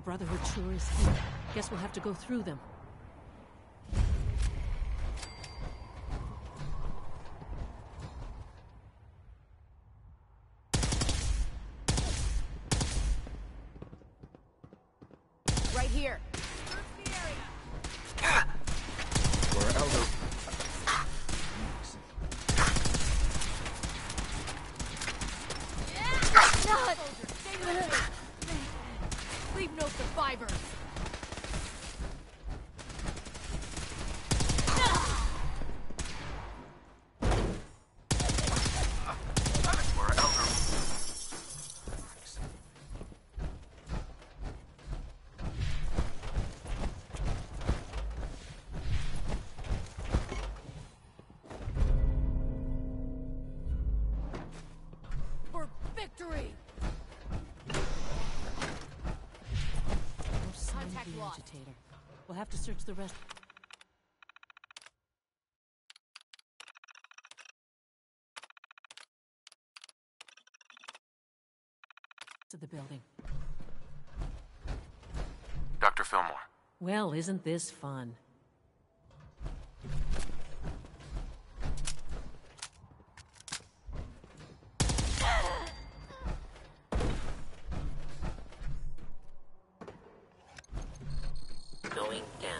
[SPEAKER 13] Brotherhood sure is here. Guess we'll have to go through them.
[SPEAKER 21] Right here.
[SPEAKER 22] We're Elder.
[SPEAKER 21] Leave no survivors. For victory!
[SPEAKER 13] Contact the agitator. We'll have to search the rest of the building.
[SPEAKER 15] Dr. Fillmore.
[SPEAKER 13] Well, isn't this fun?
[SPEAKER 9] Going down.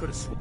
[SPEAKER 17] Could have sworn.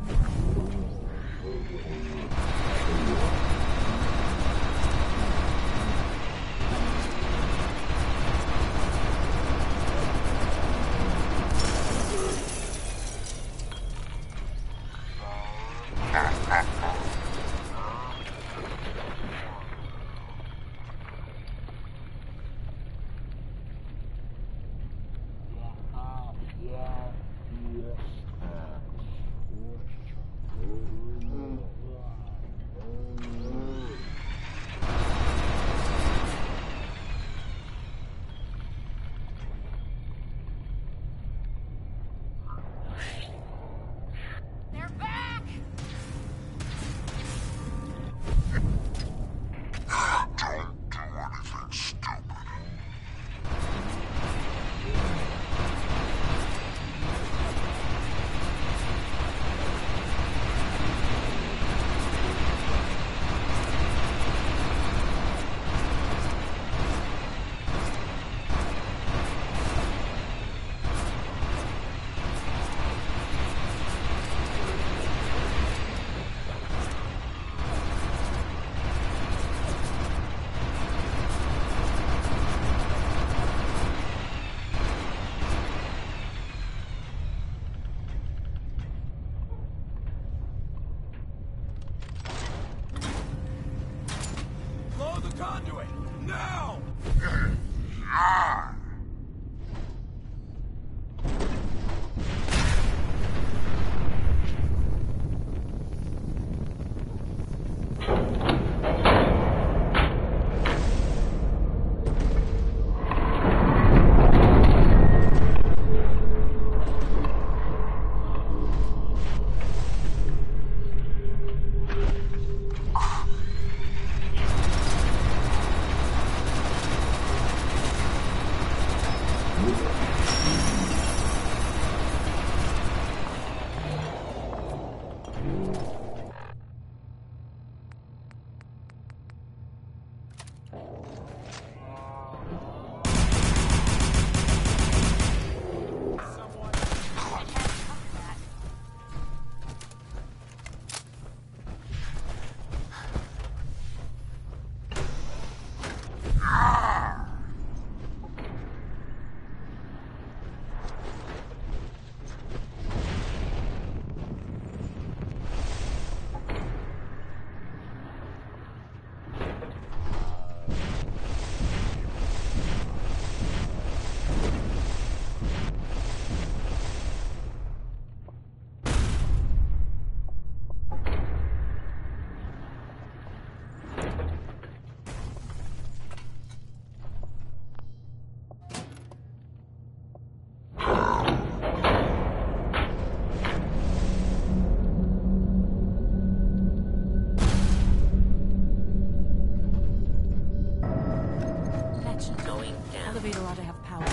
[SPEAKER 15] conduit! Now!
[SPEAKER 13] Elevator ought to have power.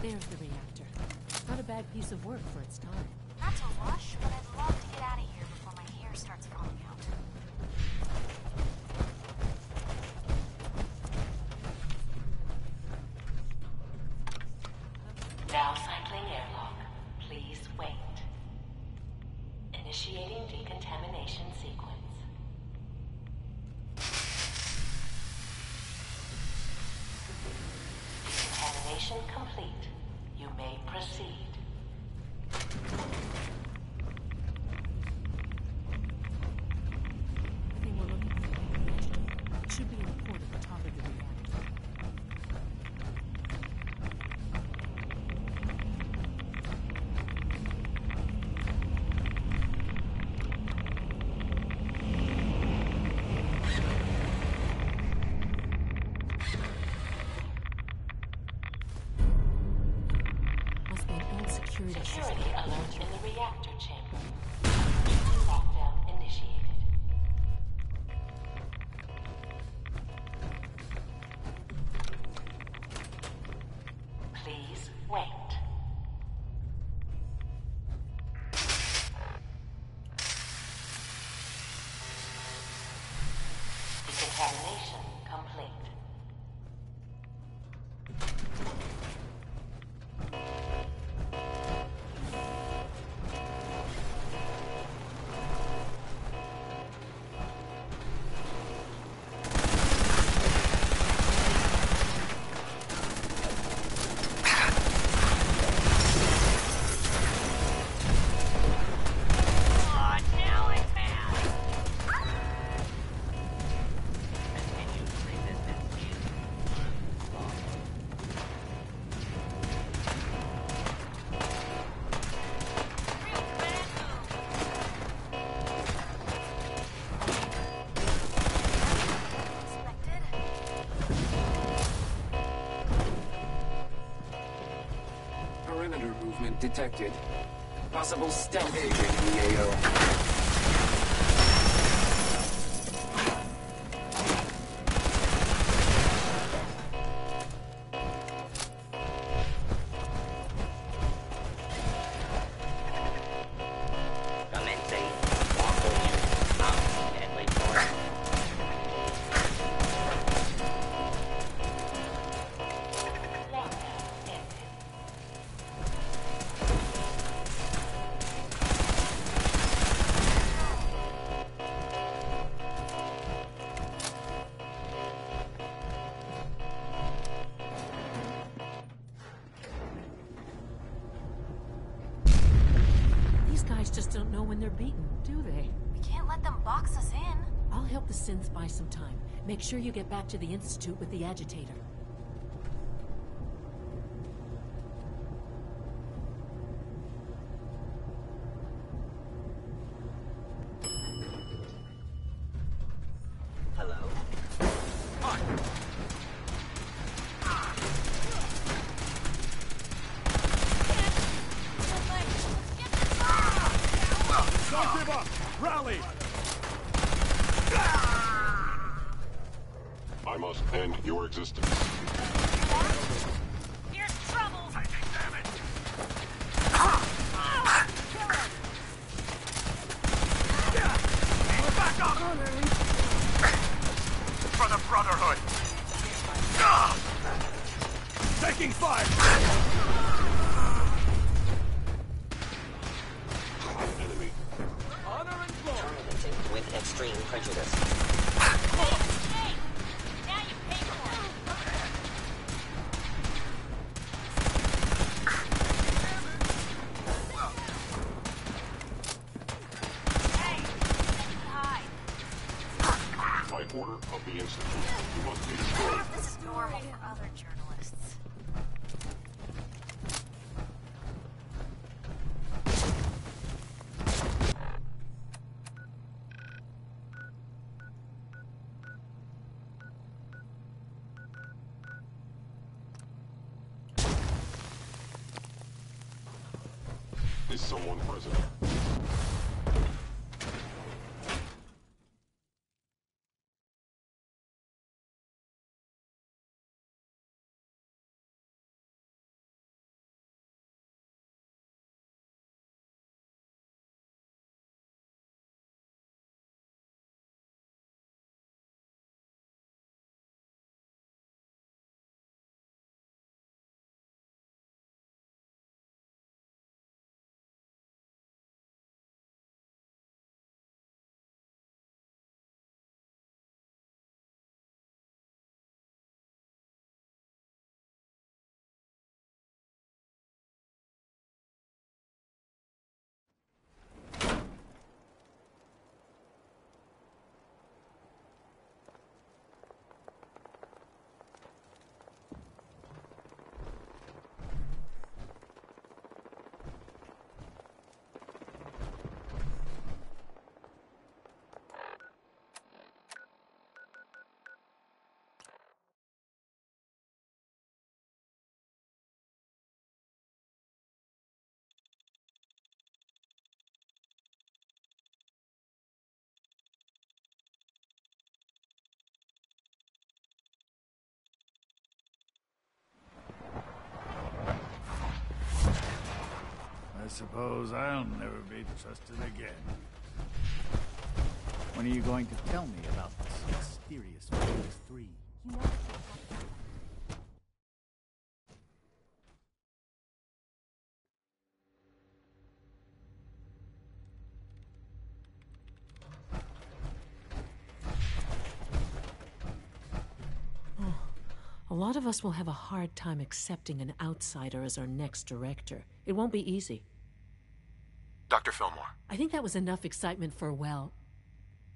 [SPEAKER 13] There's the reactor. Not a bad piece of work for its time.
[SPEAKER 11] Not to rush, but I'd love to get out of here before my hair starts falling out.
[SPEAKER 1] Now cycling airlock. Please wait. Initiating decontamination sequence. Decontamination complete. You may proceed.
[SPEAKER 13] I think we're looking for the It should be a report at the top of the reactor.
[SPEAKER 1] Security alert in the reactor chamber. Emergency lockdown initiated. Please wait. Decontamination complete.
[SPEAKER 3] Predator movement detected. Possible stealth agent in the AO.
[SPEAKER 13] Just don't know when they're beaten, do they?
[SPEAKER 11] We can't let them box us in.
[SPEAKER 13] I'll help the synths buy some time. Make sure you get back to the Institute with the agitator.
[SPEAKER 9] Hello?
[SPEAKER 6] Don't give up! Rally! I must end your existence.
[SPEAKER 11] Here's trouble!
[SPEAKER 20] Taking damage! Back up! For the Brotherhood! Taking fire!
[SPEAKER 6] Enemy.
[SPEAKER 9] Terminated with extreme prejudice.
[SPEAKER 11] Hey! Now you pay for it! Hey! You can hide.
[SPEAKER 6] By order of the Institute, you must be destroyed.
[SPEAKER 11] This is normal for other journalists.
[SPEAKER 6] Is someone present?
[SPEAKER 20] I suppose I'll never be trusted again. When are you going to tell me about this mysterious Phase 3?
[SPEAKER 13] A lot of us will have a hard time accepting an outsider as our next director. It won't be easy.
[SPEAKER 15] Dr. Fillmore.
[SPEAKER 13] I think that was enough excitement for, well,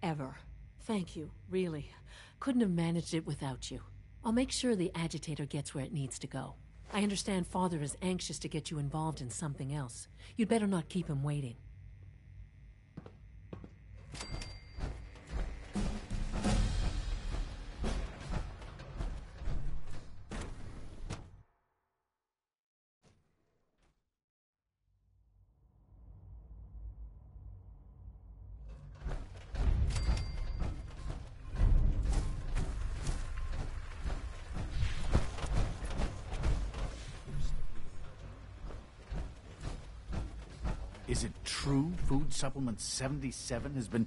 [SPEAKER 13] ever. Thank you, really. Couldn't have managed it without you. I'll make sure the agitator gets where it needs to go. I understand Father is anxious to get you involved in something else. You'd better not keep him waiting.
[SPEAKER 20] Is it true Food Supplement 77 has been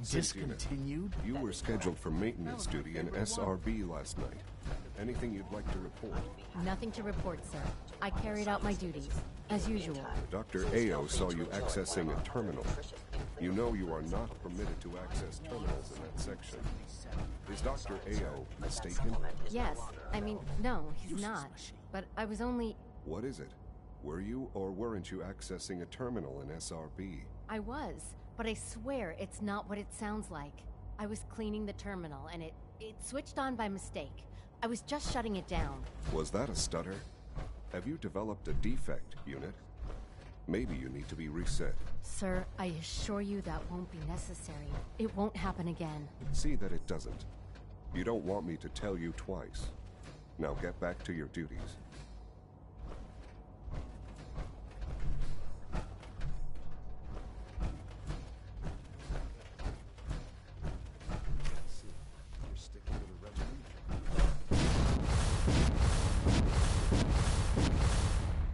[SPEAKER 20] discontinued?
[SPEAKER 5] You were scheduled for maintenance duty in SRB last night. Anything you'd like to report?
[SPEAKER 7] Nothing to report, sir. I carried out my duties, as usual.
[SPEAKER 5] Dr. Ao saw you accessing a terminal. You know you are not permitted to access terminals in that section. Is Dr. Ao mistaken?
[SPEAKER 7] Yes. I mean, no, he's not. But I was only...
[SPEAKER 5] What is it? Were you or weren't you accessing a terminal in SRB?
[SPEAKER 7] I was, but I swear it's not what it sounds like. I was cleaning the terminal, and it switched on by mistake. I was just shutting it down.
[SPEAKER 5] Was that a stutter? Have you developed a defect, Unit? Maybe you need to be reset.
[SPEAKER 7] Sir, I assure you that won't be necessary. It won't happen again.
[SPEAKER 5] See that it doesn't. You don't want me to tell you twice. Now get back to your duties.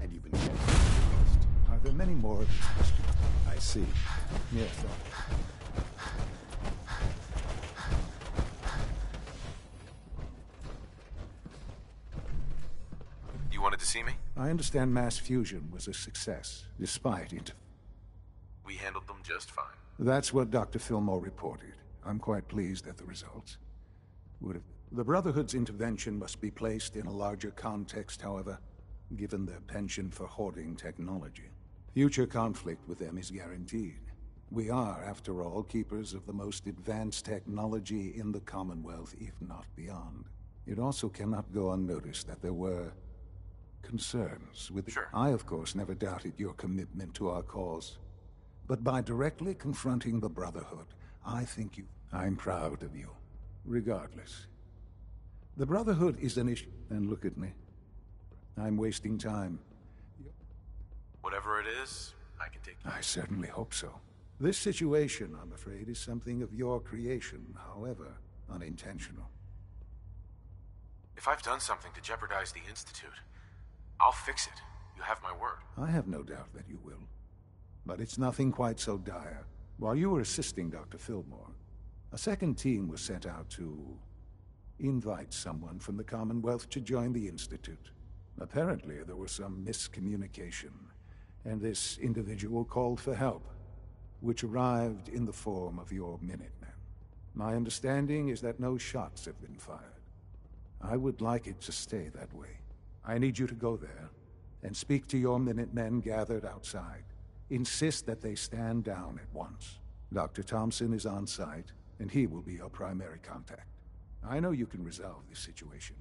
[SPEAKER 10] And you've been getting Are there many more of these questions? I see. Yes.
[SPEAKER 15] You wanted to see me?
[SPEAKER 10] I understand mass fusion was a success, despite it.
[SPEAKER 15] We handled them just fine.
[SPEAKER 10] That's what Dr. Fillmore reported. I'm quite pleased at the results. The Brotherhood's intervention must be placed in a larger context, however, given their penchant for hoarding technology. Future conflict with them is guaranteed. We are, after all, keepers of the most advanced technology in the Commonwealth, if not beyond. It also cannot go unnoticed that there were concerns with...
[SPEAKER 15] Sure.
[SPEAKER 10] I, of course, never doubted your commitment to our cause. But by directly confronting the Brotherhood, I think you... I'm proud of you. Regardless. The Brotherhood is an issue... And look at me. I'm wasting time.
[SPEAKER 15] Whatever it is, I can take it.
[SPEAKER 10] I certainly hope so. This situation, I'm afraid, is something of your creation, however unintentional.
[SPEAKER 15] If I've done something to jeopardize the Institute, I'll fix it. You have my word.
[SPEAKER 10] I have no doubt that you will. But it's nothing quite so dire. While you were assisting Dr. Fillmore, a second team was sent out to invite someone from the Commonwealth to join the Institute. Apparently, there was some miscommunication, and this individual called for help, which arrived in the form of your Minutemen. My understanding is that no shots have been fired. I would like it to stay that way. I need you to go there and speak to your Minutemen gathered outside. Insist that they stand down at once. Dr. Thompson is on site, and he will be your primary contact. I know you can resolve this situation,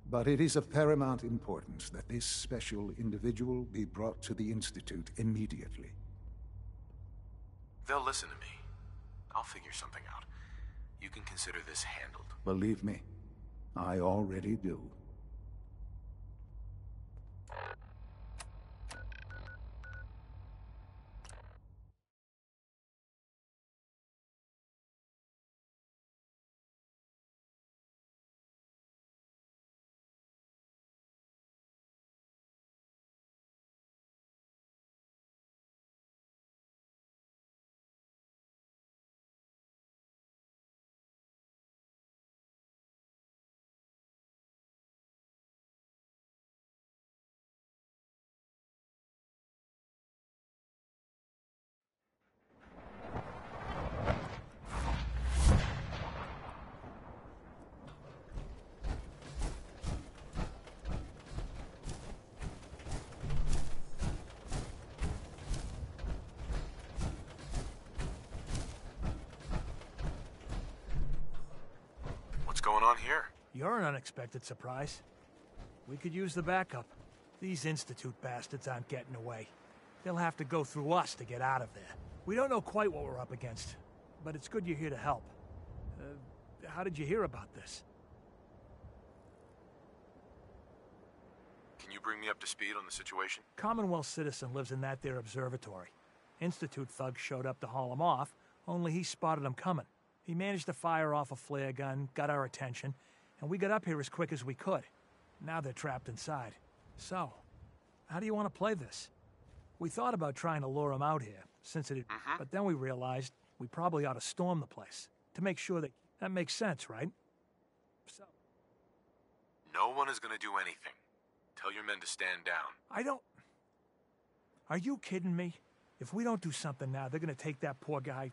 [SPEAKER 10] but it is of paramount importance that this special individual be brought to the Institute immediately.
[SPEAKER 15] They'll listen to me. I'll figure something out. You can consider this handled.
[SPEAKER 10] Believe me, I already do.
[SPEAKER 15] Going on here?
[SPEAKER 23] You're an unexpected surprise. We could use the backup. These Institute bastards aren't getting away. They'll have to go through us to get out of there. We don't know quite what we're up against, but it's good you're here to help. How did you hear about this?
[SPEAKER 15] Can you bring me up to speed on the situation?
[SPEAKER 23] Commonwealth citizen lives in that there observatory. Institute thugs showed up to haul him off, only he spotted them coming. He managed to fire off a flare gun, got our attention, and we got up here as quick as we could. Now they're trapped inside. So, how do you want to play this? We thought about trying to lure him out here, since it... But then we realized we probably ought to storm the place, to make sure that... That makes sense, right? So...
[SPEAKER 15] No one is gonna do anything. Tell your men to stand down.
[SPEAKER 23] I don't... Are you kidding me? If we don't do something now, they're gonna take that poor guy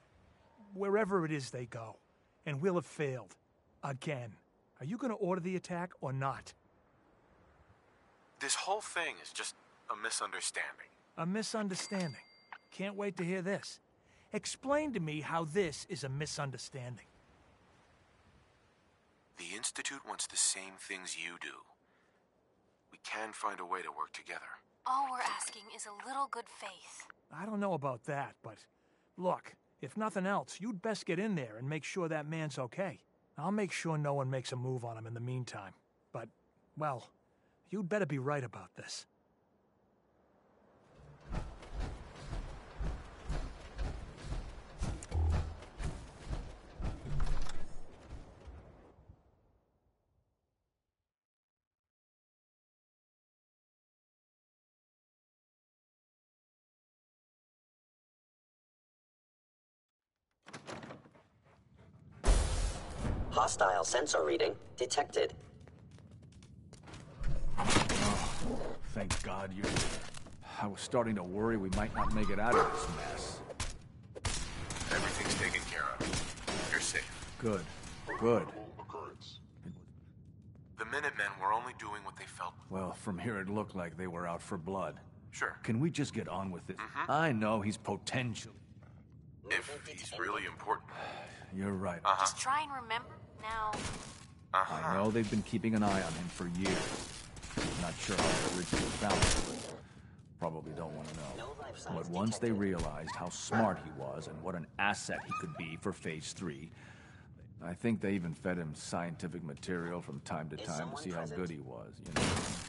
[SPEAKER 23] wherever it is they go. And we'll have failed. Again. Are you gonna order the attack or not?
[SPEAKER 15] This whole thing is just a misunderstanding.
[SPEAKER 23] A misunderstanding. Can't wait to hear this. Explain to me how this is a misunderstanding.
[SPEAKER 15] The Institute wants the same things you do. We can find a way to work together.
[SPEAKER 11] All we're asking is a little good faith.
[SPEAKER 23] I don't know about that, but... Look, if nothing else, you'd best get in there and make sure that man's okay. I'll make sure no one makes a move on him in the meantime. But, well, you'd better be right about this.
[SPEAKER 9] Hostile sensor reading detected.
[SPEAKER 20] Thank God you're here. I was starting to worry we might not make it out of this mess.
[SPEAKER 15] Everything's taken care of. You're safe.
[SPEAKER 20] Good. Good.
[SPEAKER 15] The Minutemen were only doing what they felt.
[SPEAKER 20] Well, from here it looked like they were out for blood.
[SPEAKER 15] Sure.
[SPEAKER 20] Can we just get on with it? I know he's potential.
[SPEAKER 15] If he's really important.
[SPEAKER 20] You're right.
[SPEAKER 11] Just try and remember now.
[SPEAKER 20] I know they've been keeping an eye on him for years. I'm not sure how they originally found him. Probably don't want to know. But once they realized how smart he was and what an asset he could be for Phase 3, I think they even fed him scientific material from time to time to see how good he was, you know,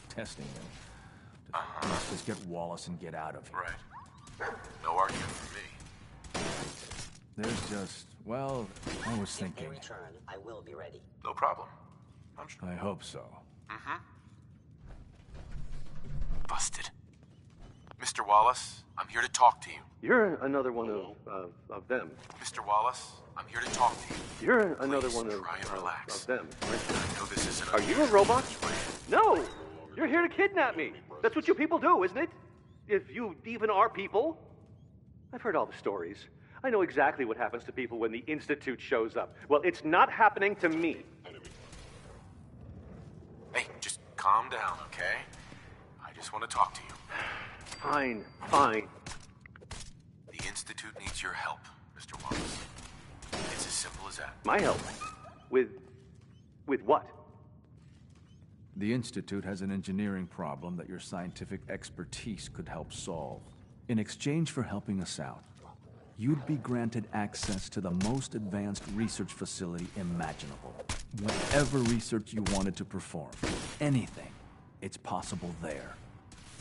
[SPEAKER 20] testing him. Let's just get Wallace and get out of here.
[SPEAKER 15] Right. No argument for me.
[SPEAKER 20] There's just, well, I was thinking.
[SPEAKER 9] In return, I will be ready.
[SPEAKER 15] No problem.
[SPEAKER 20] I hope so.
[SPEAKER 15] Busted. Mr. Wallace, I'm here to talk to you.
[SPEAKER 8] You're another one of them.
[SPEAKER 15] Mr. Wallace, I'm here to talk to you.
[SPEAKER 8] You're another
[SPEAKER 15] Please
[SPEAKER 8] one
[SPEAKER 15] try and relax.
[SPEAKER 8] of them.
[SPEAKER 15] I know this isn't
[SPEAKER 8] Are you a robot? No! You're here to kidnap me. That's what you people do, isn't it? If you even are people. I've heard all the stories. I know exactly what happens to people when the Institute shows up. Well, it's not happening to me.
[SPEAKER 15] Hey, just calm down, okay? I just want to talk to you.
[SPEAKER 8] Fine, fine.
[SPEAKER 15] The Institute needs your help, Mr. Wallace. It's as simple as that.
[SPEAKER 8] My help? With what?
[SPEAKER 20] The Institute has an engineering problem that your scientific expertise could help solve. In exchange for helping us out, you'd be granted access to the most advanced research facility imaginable. Whatever research you wanted to perform, anything, it's possible there.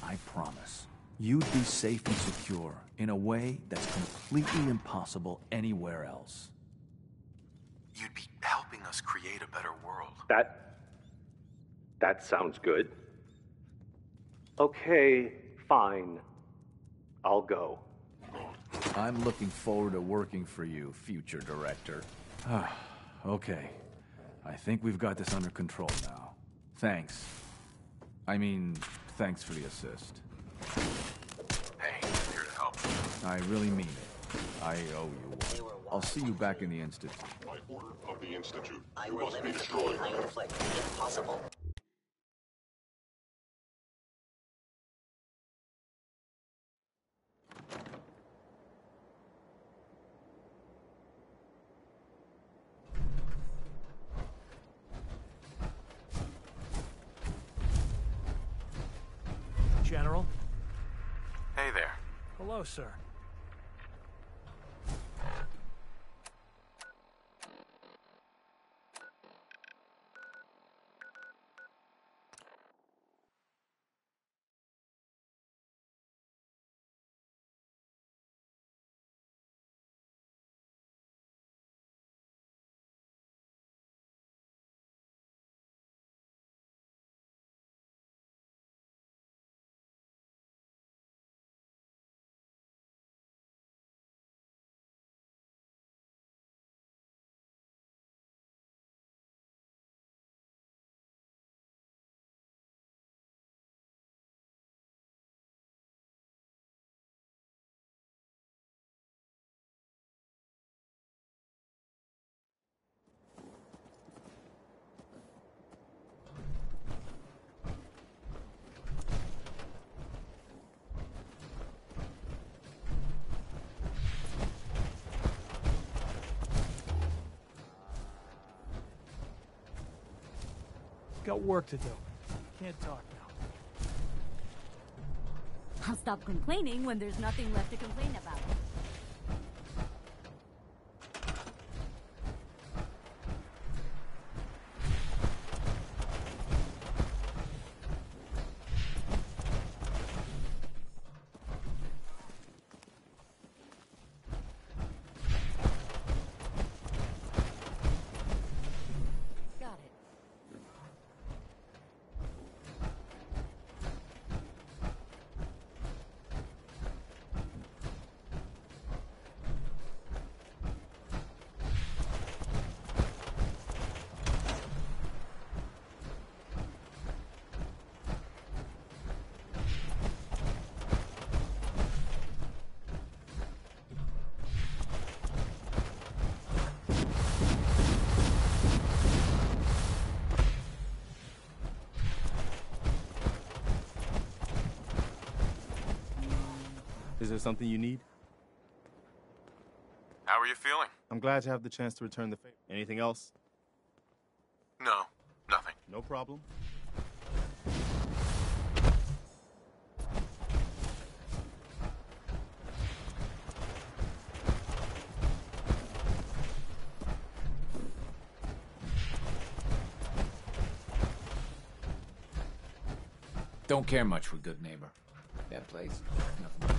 [SPEAKER 20] I promise. You'd be safe and secure in a way that's completely impossible anywhere else.
[SPEAKER 15] You'd be helping us create a better world.
[SPEAKER 8] That sounds good. Okay, fine. I'll go.
[SPEAKER 20] I'm looking forward to working for you, future director. Okay. I think we've got this under control now. Thanks. I mean, thanks for the assist.
[SPEAKER 15] Hey, I'm here to help.
[SPEAKER 20] I really mean it. I owe you one. I'll see you back in the Institute.
[SPEAKER 5] By order of the Institute,
[SPEAKER 9] I
[SPEAKER 5] you
[SPEAKER 9] will
[SPEAKER 5] must be
[SPEAKER 9] limit the
[SPEAKER 5] destroyed.
[SPEAKER 9] pain I inflict, if possible.
[SPEAKER 23] General?
[SPEAKER 15] Hey there.
[SPEAKER 23] Hello, sir. Got work to do. Can't talk now.
[SPEAKER 12] I'll stop complaining when there's nothing left to complain about.
[SPEAKER 16] Is there something you need?
[SPEAKER 15] How are you feeling?
[SPEAKER 16] I'm glad to have the chance to return the favor. Anything else?
[SPEAKER 15] No, nothing.
[SPEAKER 16] No problem.
[SPEAKER 18] Don't care much for Good Neighbor. That place, nothing much.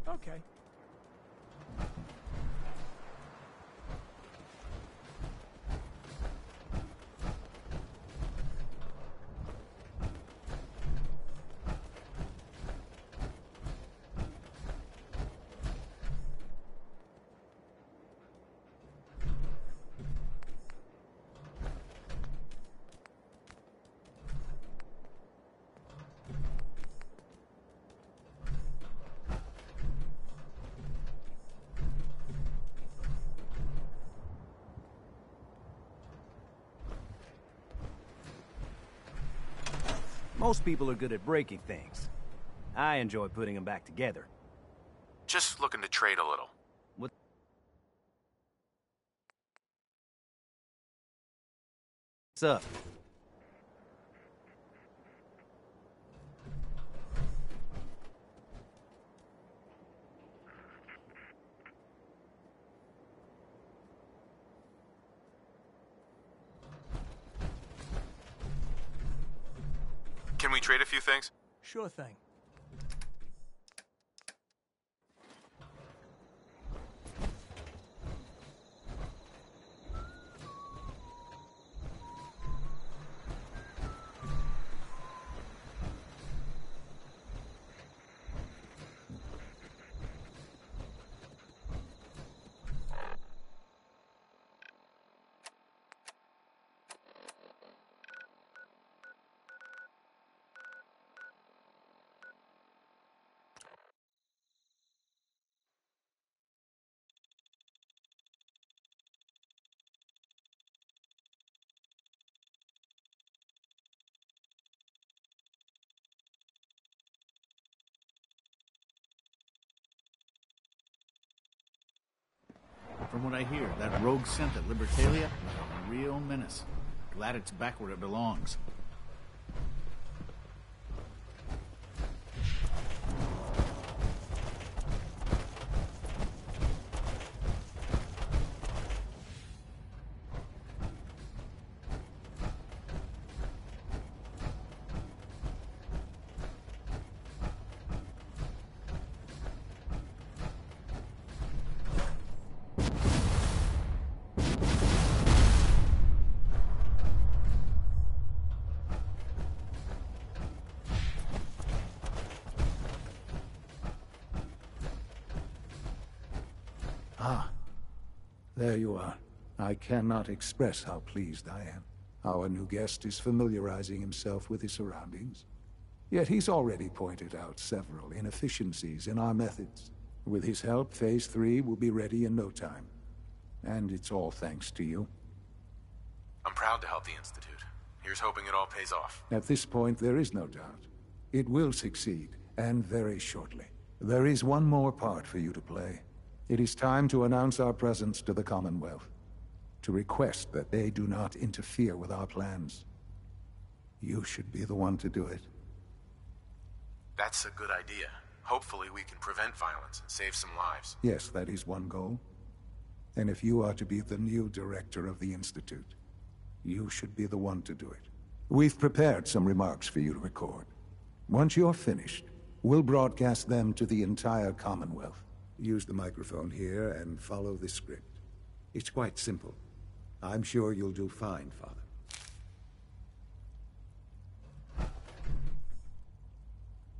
[SPEAKER 23] Okay.
[SPEAKER 17] Most people are good at breaking things. I enjoy putting them back together.
[SPEAKER 15] Just looking to trade a little.
[SPEAKER 17] What's up?
[SPEAKER 15] Can we trade a few things?
[SPEAKER 23] Sure thing.
[SPEAKER 20] From what I hear, that rogue synth at Libertalia is a real menace. Glad it's back where it belongs.
[SPEAKER 10] Ah, there you are. I cannot express how pleased I am. Our new guest is familiarizing himself with his surroundings. Yet he's already pointed out several inefficiencies in our methods. With his help, Phase 3 will be ready in no time. And it's all thanks to you.
[SPEAKER 15] I'm proud to help the Institute. Here's hoping it all pays off.
[SPEAKER 10] At this point, there is no doubt. It will succeed, and very shortly. There is one more part for you to play. It is time to announce our presence to the Commonwealth. To request that they do not interfere with our plans. You should be the one to do it.
[SPEAKER 15] That's a good idea. Hopefully we can prevent violence and save some lives.
[SPEAKER 10] Yes, that is one goal. And if you are to be the new director of the Institute, you should be the one to do it. We've prepared some remarks for you to record. Once you're finished, we'll broadcast them to the entire Commonwealth. Use the microphone here and follow the script. It's quite simple. I'm sure you'll do fine, Father.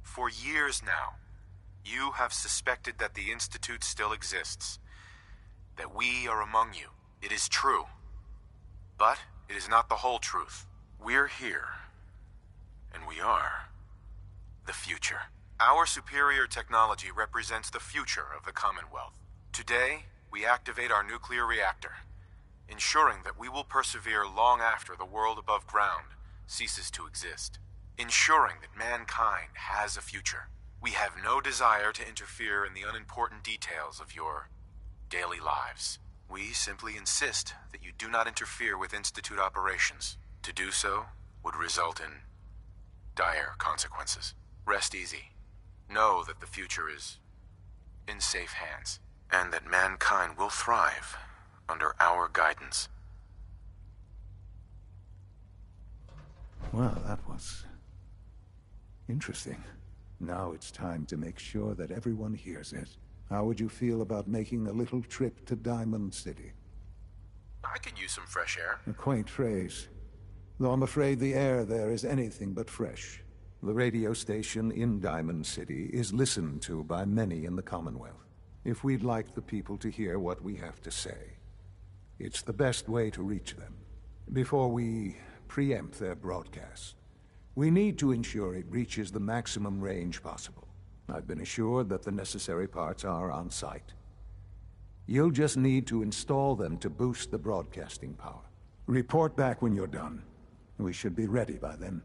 [SPEAKER 15] For years now, you have suspected that the Institute still exists. That we are among you. It is true. But it is not the whole truth. We're here. And we are the future. Our superior technology represents the future of the Commonwealth. Today, we activate our nuclear reactor, ensuring that we will persevere long after the world above ground ceases to exist. Ensuring that mankind has a future. We have no desire to interfere in the unimportant details of your daily lives. We simply insist that you do not interfere with Institute operations. To do so would result in dire consequences. Rest easy. Know that the future is in safe hands, and that mankind will thrive under our guidance.
[SPEAKER 10] Well, that was interesting. Now it's time to make sure that everyone hears it. How would you feel about making a little trip to Diamond City?
[SPEAKER 15] I could use some fresh air.
[SPEAKER 10] A quaint phrase. Though I'm afraid the air there is anything but fresh. The radio station in Diamond City is listened to by many in the Commonwealth. If we'd like the people to hear what we have to say, it's the best way to reach them. Before we preempt their broadcast, we need to ensure it reaches the maximum range possible. I've been assured that the necessary parts are on site. You'll just need to install them to boost the broadcasting power. Report back when you're done. We should be ready by then.